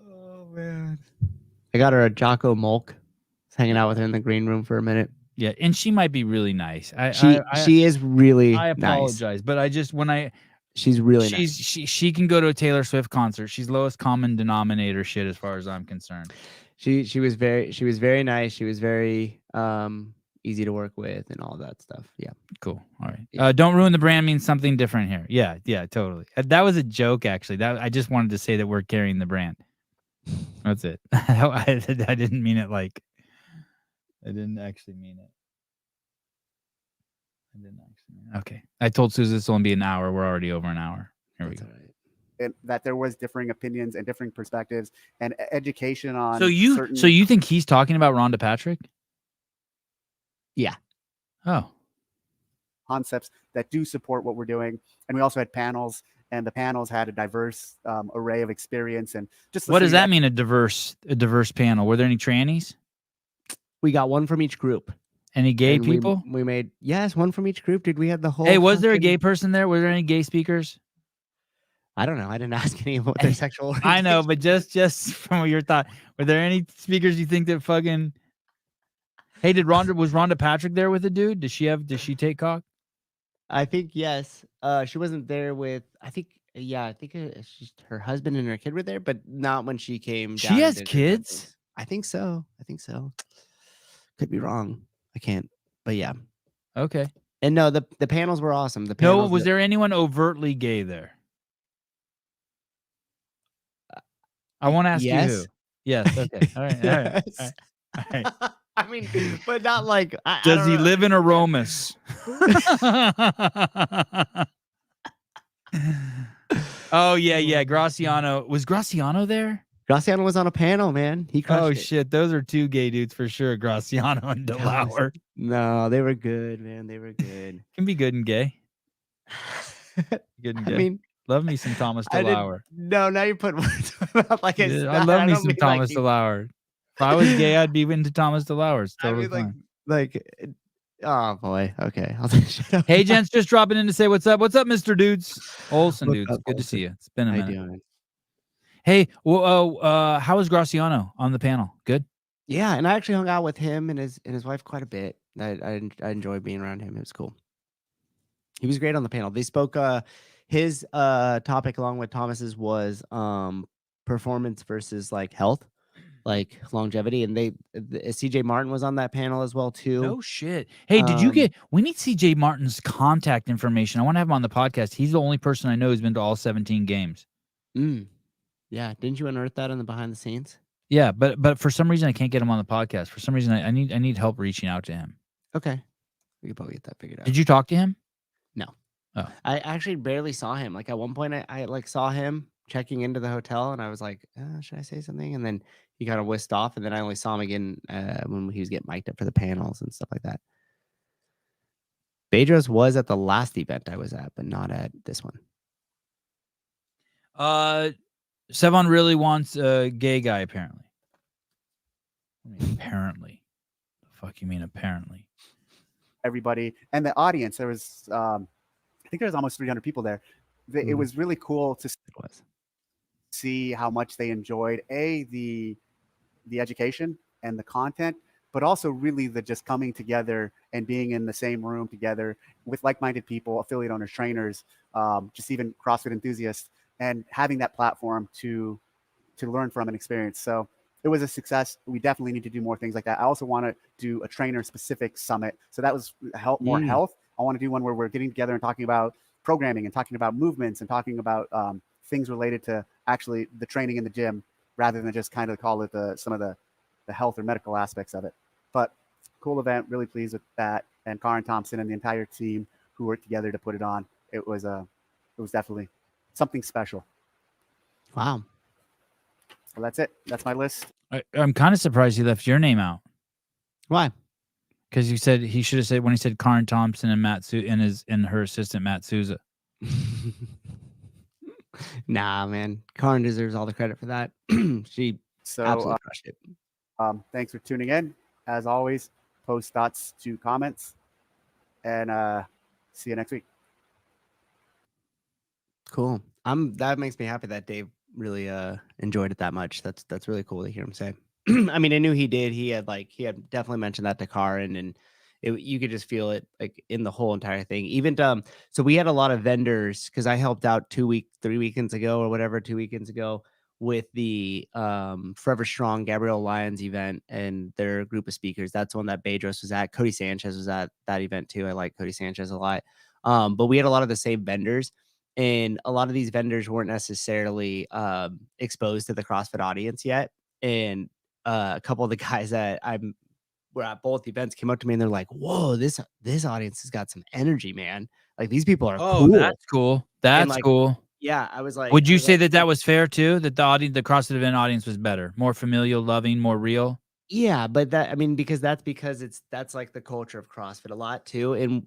Oh, man. I got her a Jocko Molk. Hanging out with her in the green room for a minute. Yeah, and she might be really nice. She is really I apologize, nice. but she's really nice. She can go to a Taylor Swift concert. She's lowest common denominator shit as far as I'm concerned. She was very nice. She was very easy to work with and all that stuff. Yeah. Cool. All right. Yeah. Don't ruin the brand means something different here. Yeah, totally. That was a joke, actually. I just wanted to say that we're carrying the brand. That's it. I didn't mean it I didn't actually mean it. Okay. I told Susan this will only be an hour. We're already over an hour. Here we go. Right. And that there was differing opinions and differing perspectives and education on. So you think he's talking about Rhonda Patrick? Yeah. Oh. Concepts that do support what we're doing, and we also had panels, and the panels had a diverse array of experience. And just what does that mean? A diverse panel? Were there any trannies? We got one from each group. Any gay people? We made one from each group. Did we have the whole? Hey, was there a gay person there? Were there any gay speakers? I don't know. I didn't ask any of what their sexual orientation. I know, but just from your thought, were there any speakers you think that fucking? Hey, was Rhonda Patrick there with a dude? Did she take cock? I think yes. She wasn't there with. I think her husband and her kid were there, but not when she came. She has kids. I think so. Could be wrong. I can't. But yeah. Okay. And no, the panels were awesome. Was there anyone overtly gay there? I want to ask you who. Yes. Okay. All right. All right. I mean, but not Does he live in Aromas? Oh yeah. Graciano. Was Graciano there? Graciano was on a panel, man. He crushed it. Shit, those are 2 gay dudes for sure. Graciano and DeLauer. No, they were good, man. They were good. Can be good and gay. Good and gay. I mean, love me some Thomas DeLauer. No, now you're putting words like it's. I love me some Thomas DeLauer. If I was gay, I'd be into Thomas DeLauer. It's totally fine. Oh boy. Okay. Hey, gents, just dropping in to say what's up. What's up, Mr. Dudes? Olsen, dudes. Good to see you. It's been a minute. Hey, how was Graciano on the panel? Good. Yeah, and I actually hung out with him and his wife quite a bit. I enjoyed being around him. It was cool. He was great on the panel. They spoke his topic along with Thomas's was performance versus like health, like longevity, and CJ Martin was on that panel as well too. No shit. Hey, did you Um, we need CJ Martin's contact information. I want to have him on the podcast. He's the only person I know who's been to all 17 games. Yeah, didn't you unearth that in the behind the scenes? Yeah, but for some reason I can't get him on the podcast. For some reason I need help reaching out to him. Okay. We could probably get that figured out. Did you talk to him? No. Oh. I actually barely saw him. Like at one point I like saw him checking into the hotel and I was like, should I say something? And then he kind of whisked off and then I only saw him again when he was getting mic'd up for the panels and stuff like that. Bedros was at the last event I was at, but not at this one. Sevan really wants a gay guy, apparently. I mean, apparently. The fuck you mean apparently? Everybody and the audience, there was I think there was almost 300 people there. It was really cool to see how much they enjoyed the education and the content, but also really the just coming together and being in the same room together with like-minded people, affiliate owners, trainers, just even CrossFit enthusiasts, and having that platform to learn from and experience. So it was a success. We definitely need to do more things like that. I also want to do a trainer-specific summit. So that was more health. I want to do one where we're getting together and talking about programming and talking about movements and talking about things related to actually the training in the gym, rather than just kind of call it some of the health or medical aspects of it. But cool event, really pleased with that. And Karin Thompson and the entire team who worked together to put it on. It was definitely something special. Wow. So that's it. That's my list. I'm kind of surprised he left your name out. Why? Because you said he should have said when he said Karin Thompson and her assistant Matt Souza. Nah, man. Karin deserves all the credit for that. She absolutely crushed it. Thanks for tuning in. As always, post thoughts to comments, and see you next week. Cool. That makes me happy that Dave really enjoyed it that much. That's really cool to hear him say. I mean, I knew he did. He had definitely mentioned that to Karin, and you could just feel it like in the whole entire thing. Even so we had a lot of vendors because I helped out 3 weekends ago or whatever, 2 weekends ago with the Forever Strong Gabrielle Lyons event and their group of speakers. That's one that Bedros was at. Cody Sanchez was at that event too. I like Cody Sanchez a lot. But we had a lot of the same vendors, and a lot of these vendors weren't necessarily exposed to the CrossFit audience yet. And a couple of the guys that were at both events came up to me and they're like, "Whoa, this audience has got some energy, man. Like these people are cool." That's cool. That's cool. Yeah, I was like, would you say that was fair too? That the CrossFit event audience was better, more familial, loving, more real? Yeah, but because that's like the culture of CrossFit a lot too. And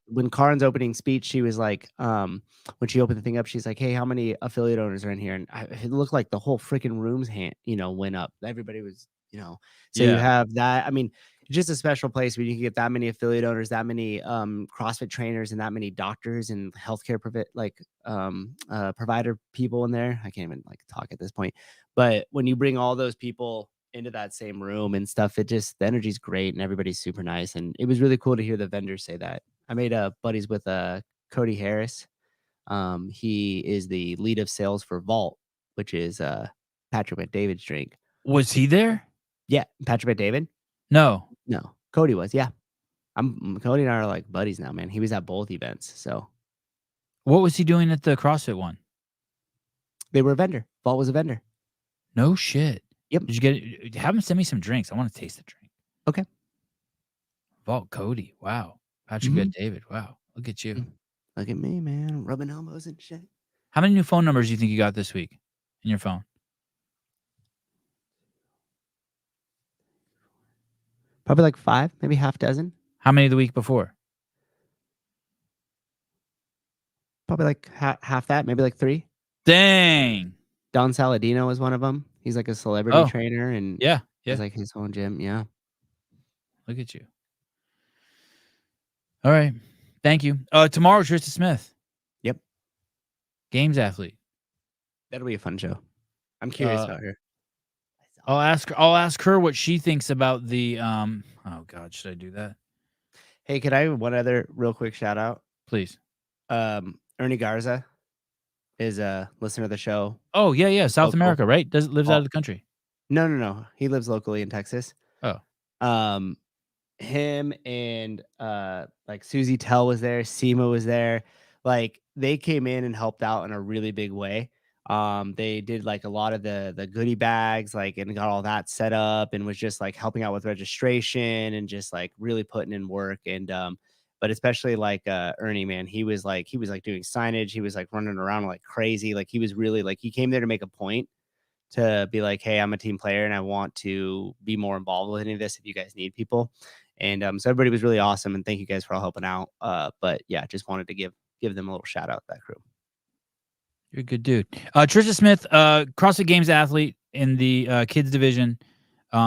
when Karin's opening speech, she was like, when she opened the thing up, she's like, "Hey, how many affiliate owners are in here?" And it looked like the whole freaking room's went up. Everybody was, so you have that. I mean, just a special place where you can get that many affiliate owners, that many CrossFit trainers, and that many doctors and healthcare provider people in there. I can't even talk at this point, but when you bring all those people into that same room and stuff, the energy's great and everybody's super nice. And it was really cool to hear the vendors say that. I made buddies with Cody Harris. He is the lead of sales for Vault, which is Patrick Bet-David's drink. Was he there? Yeah, Patrick Bet-David. No, Cody was. Yeah, Cody and I are like buddies now, man. He was at both events. So, what was he doing at the CrossFit one? They were a vendor. Vault was a vendor. No shit. Yep. Did you have him send me some drinks? I want to taste the drink. Okay. Vault Cody. Wow. Patrick Bet-David. Wow. Look at you. Look at me, man. Rubbing elbows and shit. How many new phone numbers do you think you got this week in your phone? Probably like 5, maybe half dozen. How many the week before? Probably like half that, maybe like 3. Dang. Don Saladino is one of them. He's like a celebrity trainer, and it's like his own gym. Yeah. Look at you. All right. Thank you. Tomorrow, Trista Smith. Yep. Games athlete. That'll be a fun show. I'm curious about her. I'll ask her what she thinks about the oh god, should I do that? Hey, could I have one other real quick shout out? Please. Ernie Garza is a listener of the show. Oh, yeah, South Local. America, right? Lives out of the country. No. He lives locally in Texas. Oh. Him and like Susie Tell was there, Seema was there. Like they came in and helped out in a really big way. They did like a lot of the goodie bags, like, and got all that set up, and was just like helping out with registration and just like really putting in work. And but especially like Ernie, man, he was like doing signage, he was like running around like crazy. Like he was really like, he came there to make a point to be like, hey, I'm a team player and I want to be more involved with any of this if you guys need people. And so everybody was really awesome, and thank you guys for all helping out. But yeah, just wanted to give them a little shout out, that crew. You're a good dude. Trisha Smith, CrossFit Games athlete in the kids division. We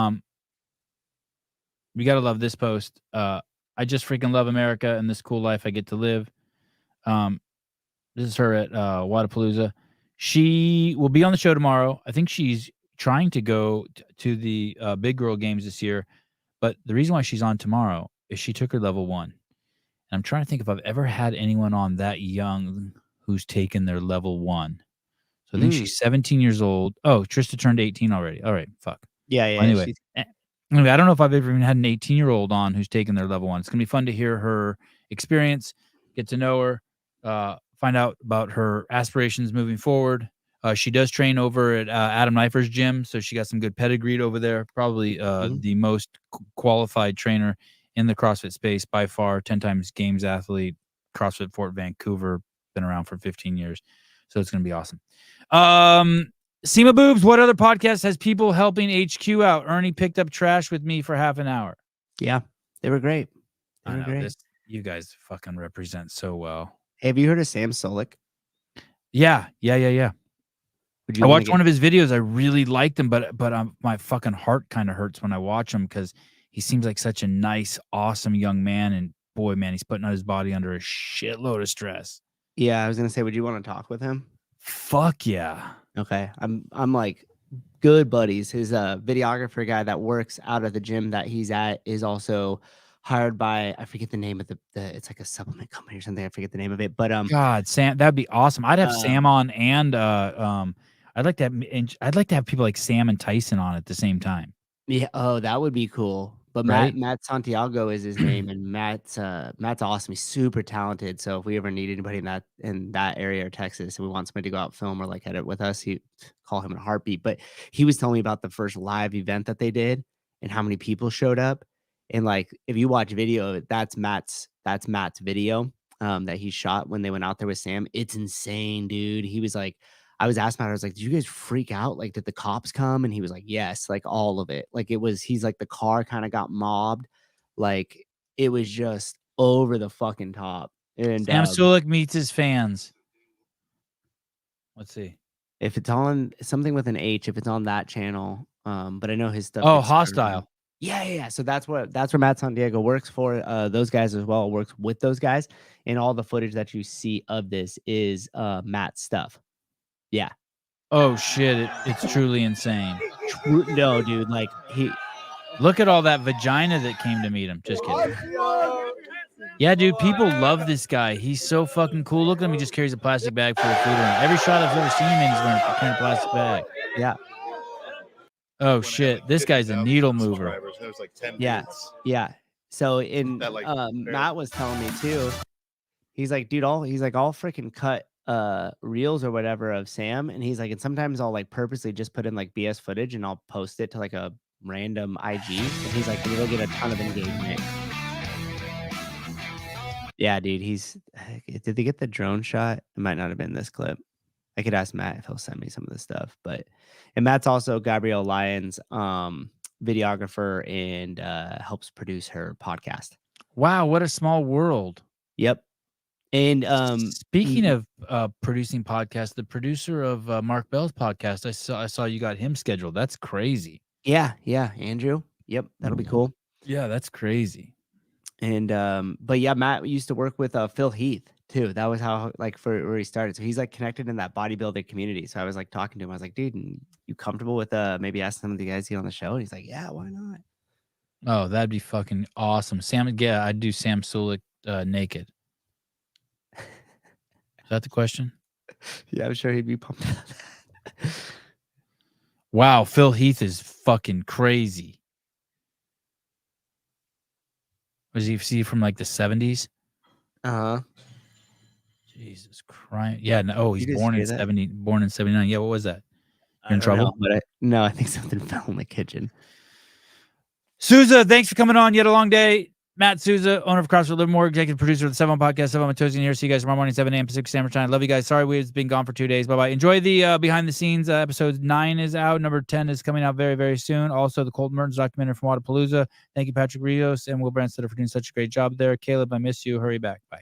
gotta love this post. I just freaking love America and this cool life I get to live. This is her at Wadapalooza. She will be on the show tomorrow. I think she's trying to go to the Big Girl Games this year, but the reason why she's on tomorrow is she took her level 1. And I'm trying to think if I've ever had anyone on that young who's taken their level 1. So I think she's 17 years old. Oh, Trista turned 18 already. All right, fuck. Yeah. Anyway, I don't know if I've ever even had an 18-year-old on who's taken their level 1. It's gonna be fun to hear her experience, get to know her, find out about her aspirations moving forward. She does train over at Adam Neifer's gym, so she got some good pedigree over there. Probably the most qualified trainer in the CrossFit space by far. 10 times games athlete, CrossFit Fort Vancouver, been around for 15 years. So it's going to be awesome. Seema Boobs, what other podcast has people helping HQ out? Ernie picked up trash with me for half an hour. Yeah, they were great. I know, you guys fucking represent so well. Hey, have you heard of Sam Solik? Yeah. I watched one of his videos. I really liked him, but my fucking heart kind of hurts when I watch him because he seems like such a nice, awesome young man. And boy, man, he's putting his body under a shitload of stress. Yeah, I was gonna say, would you want to talk with him? Fuck yeah. Okay, I'm like good buddies. His videographer guy that works out of the gym that he's at is also hired by, I forget the name of the it's like a supplement company or something. I forget the name of it, but God, Sam, that'd be awesome. I'd have Sam on, and I'd like to have people like Sam and Tyson on at the same time. Yeah, oh, that would be cool. But right? Matt Santiago is his name, and Matt's awesome. He's super talented. So if we ever need anybody in that area of Texas and we want somebody to go out film or like edit with us, he call him in a heartbeat. But he was telling me about the first live event that they did and how many people showed up. And like if you watch video of it, that's Matt's video that he shot when they went out there with Sam. It's insane, dude. He was like, I was asking him, I was like, did you guys freak out? Like, did the cops come? And he was like, yes, like all of it. Like he's like, the car kind of got mobbed. Like it was just over the fucking top. And Sam Solik meets his fans. Let's see. If it's on something with an H, if it's on that channel, but I know his stuff. Oh, Hostile. Yeah. So that's where Matt Santiago works for. Those guys as well, works with those guys. And all the footage that you see of this is Matt's stuff. Yeah. Oh shit! It's truly insane. No, dude. Like look at all that vagina that came to meet him. Just kidding. Yeah, dude. People love this guy. He's so fucking cool. Look at him. He just carries a plastic bag full of food around. Every shot I've ever seen him in, he's wearing a plastic bag. Yeah. Oh shit! This guy's a needle mover. Yeah. So Matt was telling me too. He's like, dude, all freaking cut reels or whatever of Sam, and he's like, and sometimes I'll like purposely just put in like BS footage and I'll post it to like a random IG, and he's like, it'll get a ton of engagement. Yeah, dude, did they get the drone shot? It might not have been this clip. I could ask Matt if he'll send me some of this stuff, and Matt's also Gabrielle Lyons videographer and helps produce her podcast. Wow, what a small world. Yep. And speaking of producing podcasts, the producer of Mark Bell's podcast, I saw you got him scheduled. That's crazy. Yeah, Andrew. Yep, that'll be cool. Yeah, that's crazy. And but yeah, Matt used to work with Phil Heath too. That was how like for where he started. So he's like connected in that bodybuilding community. So I was like talking to him. I was like, dude, you comfortable with maybe ask some of the guys here on the show? And he's like, yeah, why not? Oh, that'd be fucking awesome. Sam, yeah, I'd do Sam Sulik naked. Is that the question? Yeah, I'm sure he'd be pumped about that. Wow, Phil Heath is fucking crazy. Was he from like the 70s? Uh-huh. Jesus Christ. Yeah, no, he's born in 79. Yeah, what was that? You're in trouble? No, I think something fell in the kitchen. Souza, thanks for coming on. You had a long day. Matt Souza, owner of CrossFit Livermore, executive producer of the Sevan Podcast. Sevan Podcast here. See you guys tomorrow morning, 7 a.m. Pacific Standard Time. Love you guys. Sorry we've been gone for 2 days. Bye-bye. Enjoy the behind the scenes. Episode 9 is out. Number 10 is coming out very, very soon. Also, the Cold Mertens documentary from Wadapalooza. Thank you, Patrick Rios and Will Branstetter for doing such a great job there. Caleb, I miss you. Hurry back. Bye.